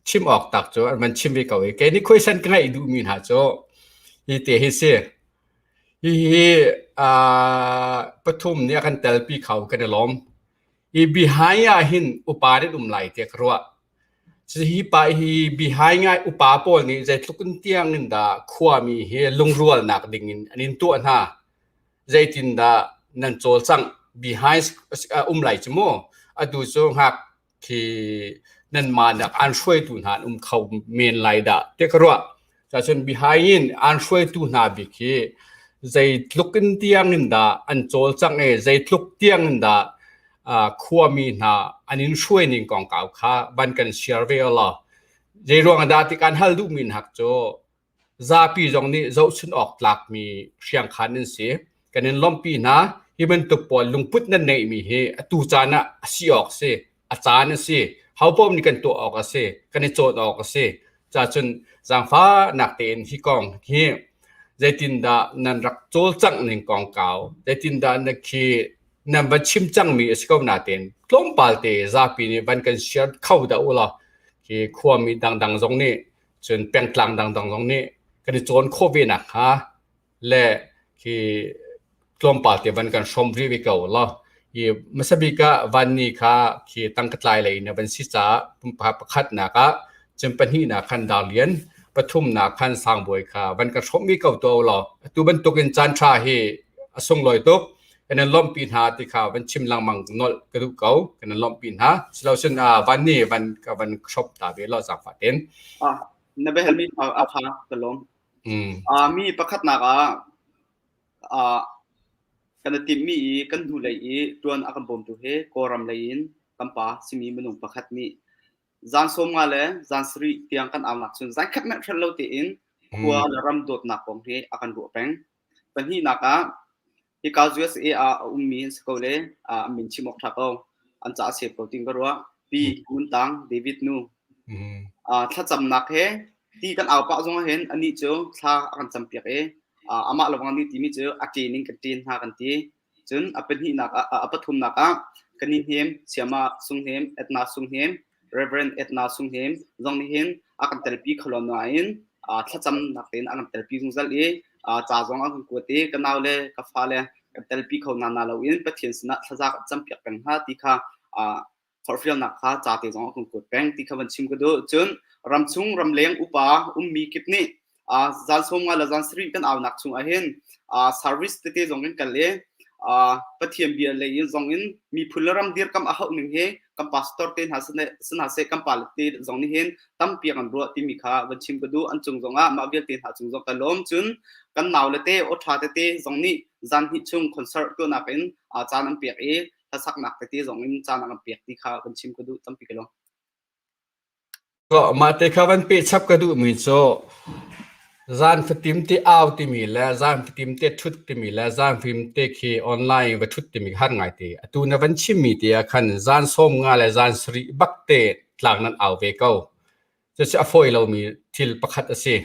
ชิมออกตักโจมันชิมไปเก่าแกนี่คุยสันก็ให้ดูมีหาโจฮีเตฮิเซฮีปทุมเนี่ยกันเตลปีเขากันล้อมฮีบิหายาหินอุปาเดดุมไหลเตกรัวฮีไปฮีบิหายง่ายอุปาปอลนี่ใจทุกคนเตียงนินดาขวามีเฮลุงรัวนักดิ่งอันนี้ตัวน่ะใจตินดานั่นโจลสังบิหายไหลจมูกอดูโจหักที่นั่นมานักอันช่วยตุนหาเขาเมนไหลดาเตกรัวจะจนบิหายอินอันช่วยตุนหาบิคีใจทุกคนเตียงนินดาอันโจลสังใจทุกเตียงนินดาขวามีน่ะอันนี้ช่วยนิ่งกองเก่าค่ะบันกันเชียร์เวลล่ะในรวงดาที่การฮัลดูมินหักโจซาปีจงนี้เจ้าชุนออกหลักมีเชียงคันนั่นสิกันนั้นล้อมปีนะที่มันตุกปอลลุงพุทธนั่นในมีเฮตูจานะสีออกสิอาจารย์นั่นสิเขาพอมีกันตัวออกสิกันในโจทย์ออกสิจะจนจางฟ้าหนักเต็นที่กองเฮใจตินดานันรักโจลจังนิ่งกองเก่าใจตินดานักขีนั่นบัดชิมจังมีสกาวนาเต็นกลมปาลเตซาปีนี้บันกันเชียร์เข้าดาวละที่ขวามีดังๆตรงนี้จนเป็นกลางดังๆตรงนี้กันโจนโควิดนะฮะและที่กลมปาลเตบันกันชมรีวิเก่าละยี่มัสบิกะวันนี้ค่ะที่ตั้งกระจายเลยนะบันสิจ้าปุ่มพาประคัดนะก็จำเป็นที่นะคันดาวเลียนปทุมนะคันสร้างบวยค่ะบันกันชมมีเก่าตัวละตัวบันตุกินจานชาเฮส่งลอยตุกกันนั้นล้อมปีนหาที่ข่าววันชิมลังมังนอลกระดูกเก่ากันนั้นล้อมปีนหาเราเช่นวันนี้วันชอบตาเวลาสังฟาเต็นนั่นเป็นมีอาภากระล้มมีประคัดนักกันติมีกันดูเลยตัวนอากันบ่มตัวเฮกอรำเลยกัมปาสิมีมนุษย์ประคัดมีจานสมงาเลยจานสรีเตียงกันเอาหนักส่วนจานคัดแม่เชลเราตีอินขัวรำโดดหนักของเฮอากันบัวแปงเป็นที่นักที่เขาจะเสียมีสกอเลมินชิมอกทักเอาอันจะเสียโปรตีนก็รู้ปีมุนตังเดวิดนูถ้าจำนักเฮที่กันเอาปะจงเห็นอันนี้เจอถ้ากันจำเปียกอามาระวังนี่ที่มีเจออากินิงกันตีนหากันตีจนเป็นที่นักปฐุมนักกันนิเฮมเสียมาสุงเฮมเอ็ดนาสุงเฮมเรเวรนเอ็ดนาสุงเฮมจงนี่เห็นอากันเตลปีขลุ่นหน่อยถ้าจำนักเห็นอากันเตลปีจงจะเลี้ยจ่าจงอากันกวดตีกันเอาเลยกับฟ้าเลยกับเตลปีเขานาเราอินเป็นที่สนะถ้าจะจำเปียกเป็นหาที่ข้าฟอร์ฟิลนักข้าจ่าที่จงอากันกวดแป้งที่ข้าวันชิมก็ดูจนรำซุงรำเลี้ยงอุปามีกิบนี้จานสมงาและจานสรีกันเอาหนักซุงเห็นservice ที่จงอินกันเลยปะเทียมเบียร์เลยจงอินมีพลรำเดียร์กำอาหนึ่งเฮกัมพาสตอร์เต็นหาสนะเสกัมพาลตีจงนี้เห็นตั้มเปียกันรัวที่มีข้าวันชิมก็ดูอันจงจงมาเบียร์เต็นหาจงกันล้มจนกันหนาวเลยเตออดทาเตจงนี้จานฮิชุงคอนเสิร์ตตัวนักเป็นจานน้ำเปียกถ้าสักหนักเตจงอินจานน้ำเปียกที่ข้าวันชิมก็ดูตั้มเปียกล้มก็มาเตข้าวันเปียชับก็ดูมีโซจานฟิติมที่เอาที่มีแล้วจานฟิติมที่ชุดที่มีแล้วจานฟิล์มที่คีออนไลน์วัตถุที่มีหันไงตีตัวนั้นวันชิมมีที่ขันจานส้มงาและจานสรีบักเตะหลังนั้นเอาไปเก้าจะเชื่อฟอยเรามีทิลประคัดสิ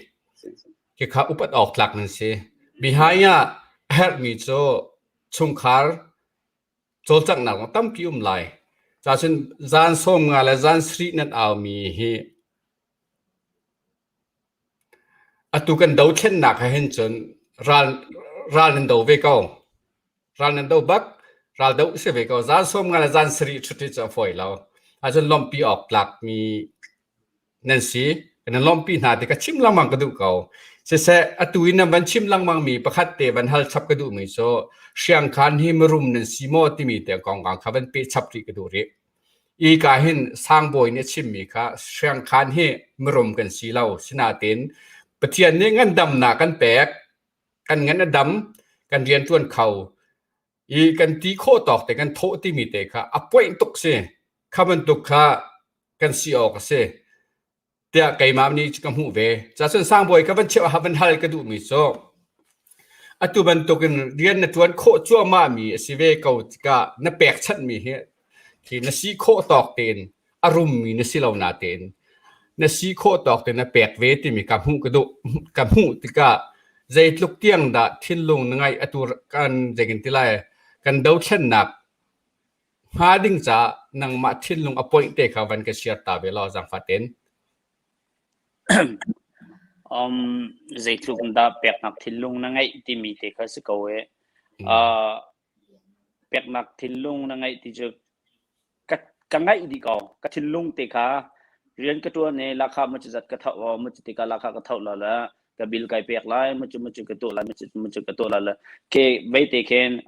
ที่ข้าอุปออกหลักนั่นสิบิหายาเฮร์มีโจชุงคาร์โจจังหนักตั้มพิมไลจากเช่นจานส้มงาและจานสรีนั้นเอามีเฮตัวกันดาวเช่นนักให้เห็นจนรันดาวเวก้ารันดาวบักรันดาวเสเวก้าจานส้มงานจานสรีชุดที่จะฝอยเราอาจจะล้อมปีออกหลักมีนั่นสิกันล้อมปีหน้าที่ก็ชิมลังมังกระดูกเขาเสร็จตัวนั้นบันชิมลังมังมีประคัดเตบันฮัลชับกระดูกมีโซเชียงคันหิมรุมนั่นสิโมที่มีแต่กองกางขับบันเปชับที่กระดูกเรอีกาเห็นสร้างบอยเนี่ยชิมมีค่ะเชียงคันหิมรุมกันสีเราสินาเต็นปะเทียนนี่งั้นดำหนากันแปลกกันงั้นดำกันเรียนทวนเขาอีกันตีโคตอกแต่กันโทที่มีแต่ค่ะอป่วยตุกเสข้ามันตุกค่ะกันสีออกเสเดี๋ยวไก่มาวันนี้จะกำหูเวจะส่วนสร้างบ่อยก็วันเชื่อว่าวันฮัลก็ดูมีโซตัวมันตุกันเรียนในทวนโคจั่วมามีสิเวเก่าก็นับแปลกชัดมีเหตุที่นสีโคตอกเต็นอารมณ์มีนสีเหล่านาเต็นนสีโคตอกแต่นแปลกเวทีมีกำหูกระดูกำหูที่ก็ใจลุกเตียงดาทิ้งลงไงตัวกันใจกันที่ไรกันดาวเช่นนักหาดิ้งจะนั่งมาทิ้งลงอภัยเตะเขาวันก็เชียร์ตาเวลาจังฟัดเต็น dây thục đã bẹt nặc thìn lung năng ngay thì mi te khá sức cầu ấy bẹt nặc thìn lung năng ngay thì chứ cái ngay đi cầu cái thìn lung te khá riêng cái tuần này là khá một chút cái thầu một chút cái là khá cái thầu là cái bill cái bẹt lại một chút cái tuần là một chút cái tuần là cái vậy te khen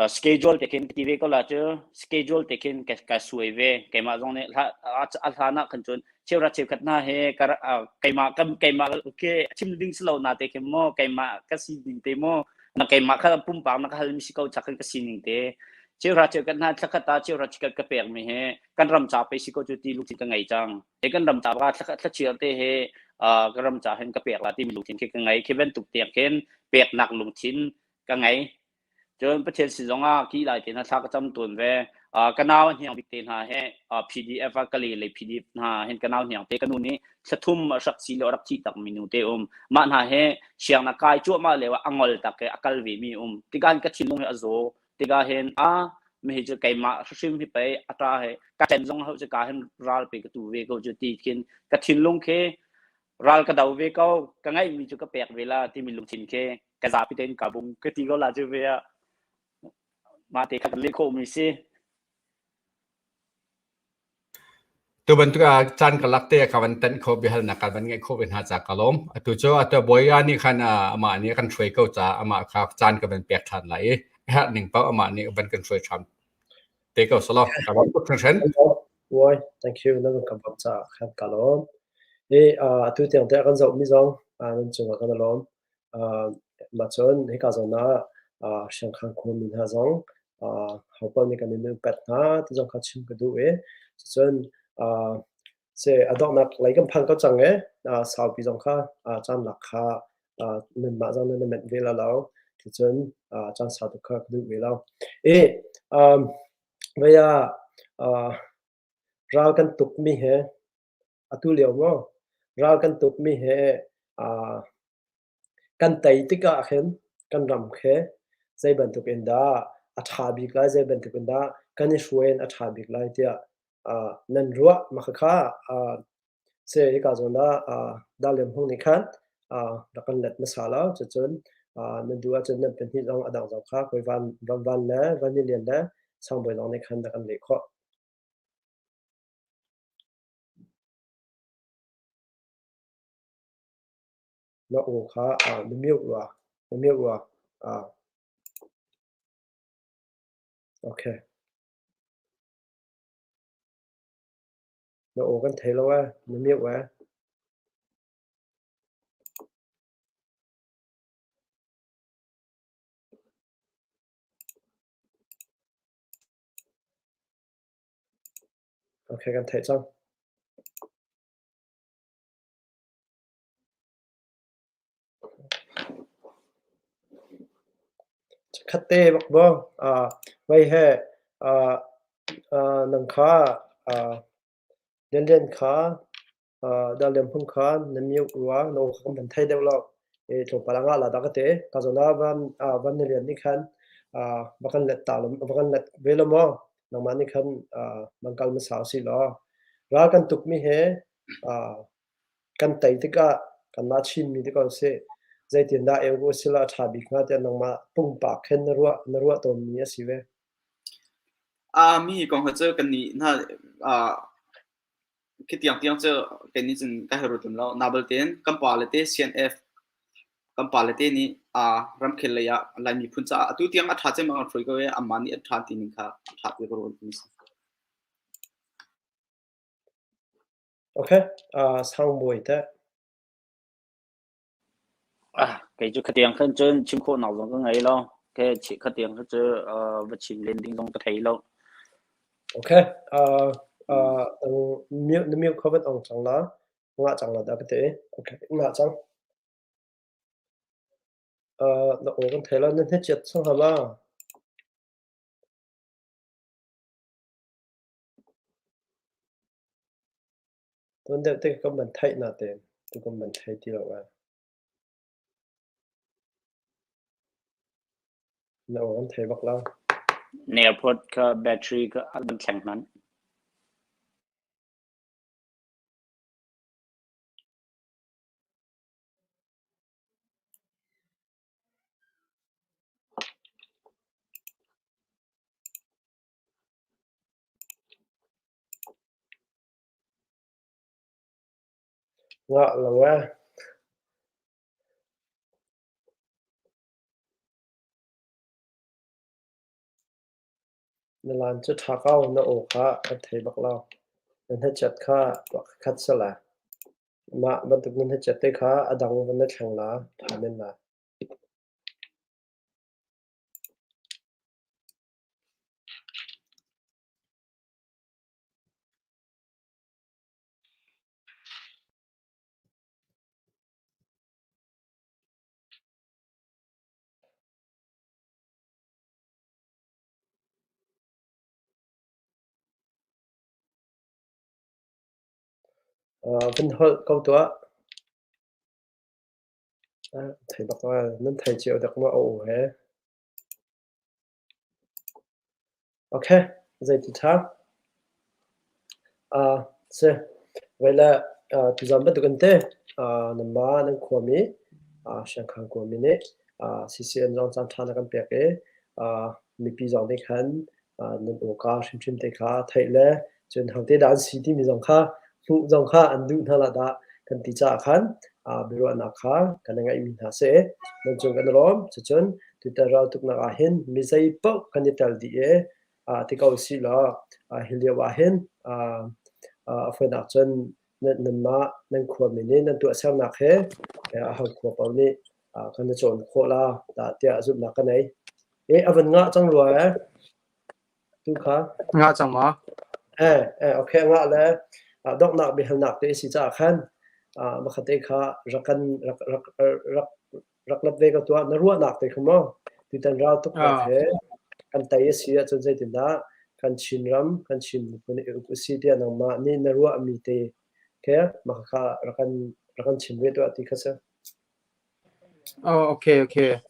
schedule te khen TV ko la chu schedule te khen ka suai ve ke ma jong ne a na khan chun cheu ra cheu khat na he kai ma ke chim ding slow na te ke mo kai ma ka si ding te mo na kai ma kha pum pa na ka hal mi si ko chak ka si ning te cheu ra cheu khat na thakha ta cheu ra chik ka pek me he kan ram cha pe si ko chu ti lu ti ka ngai chang e kan ram cha ba thakha chial te he ka ram cha hen ka pek la ti mi lu tin ke ka ngai ke ben tuk te ken pek nak lung thin ka ngai choประเทศสิจงกี่หลายที่น่าทักจำตัวเวกันเอาเหี่ยงบิ๊กเทนหาให้PDF ก็เลย PDF หาเห็นกันเอาเหี่ยงเตกันนู่นนี่สะทุ่มสักสีเหลือรักที่ตักมินูเตมันหาให้เชียงนักกายชั่วมาเลยว่าอังกฤษตักอักลวีมีที่การกระชินลงให้อโศที่การเห็นไม่เห็นจะไกมาชิมที่ไปอัตราให้การเห็นลงเขาจะการเห็นรัลไปกระตูเวก็จะตีกินกระชินลงแค่รัลกระดาวเวก็กันไงมีจุดกระแปกเวลาที่มีลงชินแค่กระซาพิเตนกับบุ้งกระตีก็ลาจะเวมาเตะกันเล่นโคมิซิตัวบันทึกจานกับลักเตะกับวันเต้นเขาไปหานักการบันไงเขาเป็นหาจากกลมตัวเจ้าตัวบอยนี่คันอามานี่คันช่วยเขาจะอามาครับจานกับเป็นเปียกทันไหลฮะหนึ่งเป้าอามานี่เป็นกันช่วยทำเตะเขาสลับกับวันพุธทั้งเช่นว้ย thank you นั่นก็กับจากครับกลมตัวเตียงแต่กันจะมีสองนั่นจึงว่ากันลมมาชนให้กันจะน่าเชียงคานคนมีหาสองเขาเปิดในการเมืองเป็ดนะที่จะขัดชิมกันด้วยจนเสียอดอกนักไหลกันพังก็จังสาวปีจงค่ะจานหลักค่ะหนึ่งมาจังนั่นเป็นเวลาแล้วจนจานสาวตุกค่ะด้วยแล้วเวลาเรากันตุกมีเหตุเลียวมั้งเรากันตุกมีเหกันไตติกะเห็นกันรำเขใจบรรทุกอินดาอัฐาบิกไลใจบรรทุกอินดากันนิชเวนอัฐาบิกไลเดียนันรัวมาค่ะเสียกาจนดาเลียมพงนิคันดักกันเล็ดมาสาแล้วจนนันดูว่าจนนั่นเป็นที่รองอดังจากค่ะคุยวันนะวันนี้เรียนนะช่างบริลองในคันดักกันเล็กข้อแล้วโอ้ค่ะไม่มีว่าโอเคแล้วโอ้กันเทแล้วว่าไม่มีว่าโอเคกันเทจังคัตเต้บอกบ่ไว้ให้นังขาเล่นขาดาเลียมพุ่งขาน้ำมีว่าโน้คำเป็นไทยเดียวเราถูกพลังงานละดักเตะกาจนาวันนี้เรียนนี่คันบักันเล็ดตาลมบักันเล็ดเวลมอน้องมันนี่คันมันกัลมาสาวสิล้อรักกันตุกมีเหกันไตติกะกันมาชิมมีติกะเสใจเตียนได้เอวกุศิลาชาบิกมาเตียนน้องมาปุ่งปากเห็นนรัวตัวนี้สิเวมีกองเขาเจอกันนี่น่าคิดอย่างเจอกันนี่จึงก็ให้รู้ตัวเรานาเบลเทนกัมปาเลเต CNF กัมปาเลเตนี่รำเขลเลยอะลายมีพุ่นจ้าตัวที่ยังอัฐาเจมันฟรีก็เวอามานี่อัฐาที่นี่ค่ะอัฐาที่ก็รู้ที่นี่โอเคช่างบวยแต่cái chỗ khát tiếng khăn chân chim khô nào giống cái ngày lo cái chỉ khát tiếng khăn chân vật chim lên đinh giống cái thấy loโอเคmiêuเขาเป็นองจังละงาจังละดักเตะโอเคงาจังเราโอ้กันเทแล้วนั่นเทเจ็ดช่างหาบ้าตัวเด็กเด็กก็มันไทยน่าเต็มตัวก็มันไทยที่เราว่าเรากันเทบักแล้วเนี่ยพอดก็แบตเตอรี่ก็อันแข็งนั้น ngạ là quá nên làm cho thà cao nó ổ khá anh thấy bạc lao nên hết chặt khá bạc khát sơ là mà bắt được nên hết chặt tới khá ở đằng vẫn thằng lá thà nên là vẫn hơi câu tua thấy bạc lao nên thấy chịu được mà ổ hè ok vậy thì thà sẽ vậy là tu giảm bắt được anh thế nằm ba nên khua mi sang khang khua mi nè CCN dòng sang thang cái bẹc ấy mi pi dòng đấy khăn nên ổ cá chim chim đấy khá thấy lẽ chuyện hàng thế đàn sĩ thì mi dòng khá phụ dòng khá anh đủ thà là đã cần tí cha khăn biru anak khá cái này ngay mình hả sẽ nên chung cái đó cho chân tu ta rau tục nak ahin mi say pok kan đi tel đi thì câu xí là hilia ahin phơi nạc chân nên mà nên khua mình nên tụi xem nạc hết học khua bao nhiêu cái nó chọn khua là đã tiệt giúp nạc cái này vẫn ngã trong rồi tu khá ngã chẳng mà ok ngã là đọc nạc bị hành nạc thì sẽ trả khan mà khát khá rắc lấp về cái tua nó ruột nạc thì không mà thì tên rau tục nạc hết kan tay si a chon zai tin da kan chin ram kan chin puni u si dia nang ma ni na ruwa mi te ke ma kha rakan chin ve to ati khasa okay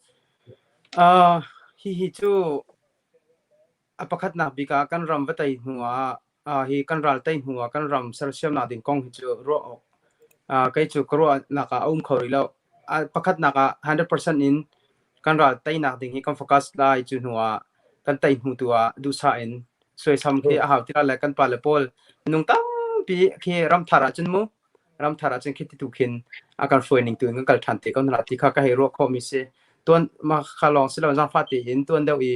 hi chu apakhat na bika kan ram vatai huwa hi kan ral tai huwa kan ram sarsiam na din kong chu ro kai chu kro na ka khori lo pakhat na ka 100% in kan ral tai na ding hi kan focus lai chu huwa kan tai hu tua du sa in soi sam khi a haw tira la kan pa le pol nung tam pi khi ram thara chun mu ram thara chen khi tu khin akan foi ning tu ngal kal than te kan la ti kha ka he ro kho mi se ton ma khalong silo jang fa ti in ton deu i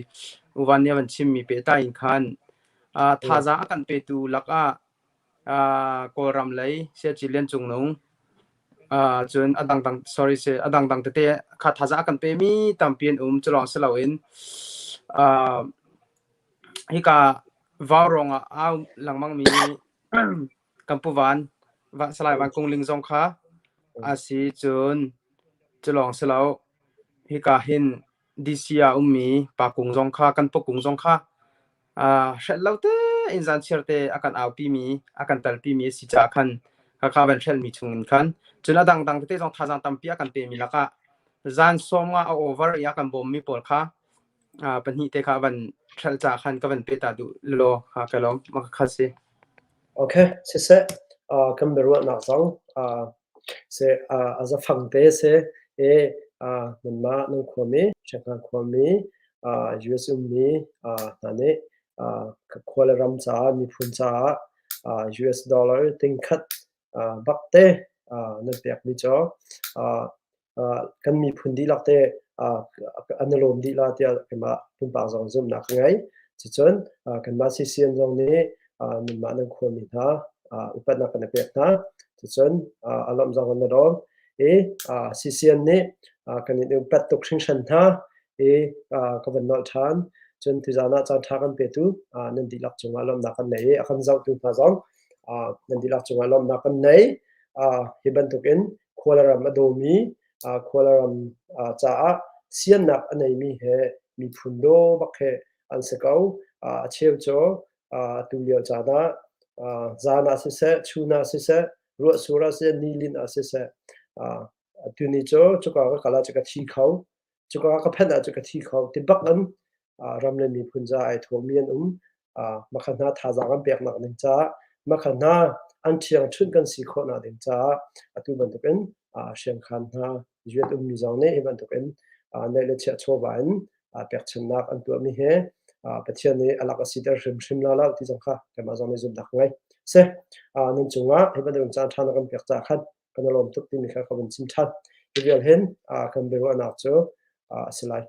uwan ne ban chim mi pe ta in khan tha za akan pe tu laka ko ram lai se chilen chung nung chun adang dang sorry se adang dang te kha tha za akan pe mi tam pian chlong selo in hi ka varong langmang mi kampuwan va salai van kong ling zong kha asi chun chlong selo hi ka hin disia mi pa kung zong kha kan po kung zong kha shalaute inzan cherte akan au pi mi akan tal pi mi si cha khan ka kha ban shel mi chung khan chuna dang dang te zong thazang tam pi akan pe mi laka zan somnga over ya kan bom mi por khaปัญหาที่เขาวันเชื่อจากขันก็วันเปิดตาดูโลหะก็ลองมาคัดสิโอเคเสร็จกันไปรู้นักสังเสร็จจะฟังเตะเสร็จนั่นมานั่งความมีเช็คกันความมีUS มีนั่นเองควอลรัมจ้ามีพุนจ้าUS ดอลลาร์ติงคัดบักเตะนั่นเปียกมีจ่อกันมีพุนดีลักเตะอันนั้นลมดีลาเตียกันมาพุนปากสองซุ่มนักไงจุดจนกันมาซีเซียนตรงนี้mình mà nâng khuôn mình ha upat na kana pek na chun alam jang na ro CCN ne kan ni upat tok sing shan ha ka van nol than chun tu jana cha tha kan pe tu nan dilak chunga lom na kan nei akan zau tu na jong nan dilak chunga lom na kan nei hiban token kholaram adomi kholaram cha sian nak anei mi he mi phundo bakhe an sekau cheu cho tu liao cha da zana se se chuna se se ro sura se nilin se se tu ni cho chuka ka kala chaka thi khau chuka ka phena chaka thi khau ti bak an ramle mi phunja ai thomian makhana tha za gam pek nak ning cha makhana an thiang thun kan si kho na ding cha atu ban to pen Hriangkhan na juet mi zong ne ban to pen ne le che cho ban pek chen nak an tu mi he pathian ni alak asiter hrim la la ti jang kha kama zong ne zum dak ngai se nin chunga heba deng chan thana kan pek cha khan kan lom tuk ti mi kha khabun chin that ivil hen kan bewa nak cho silai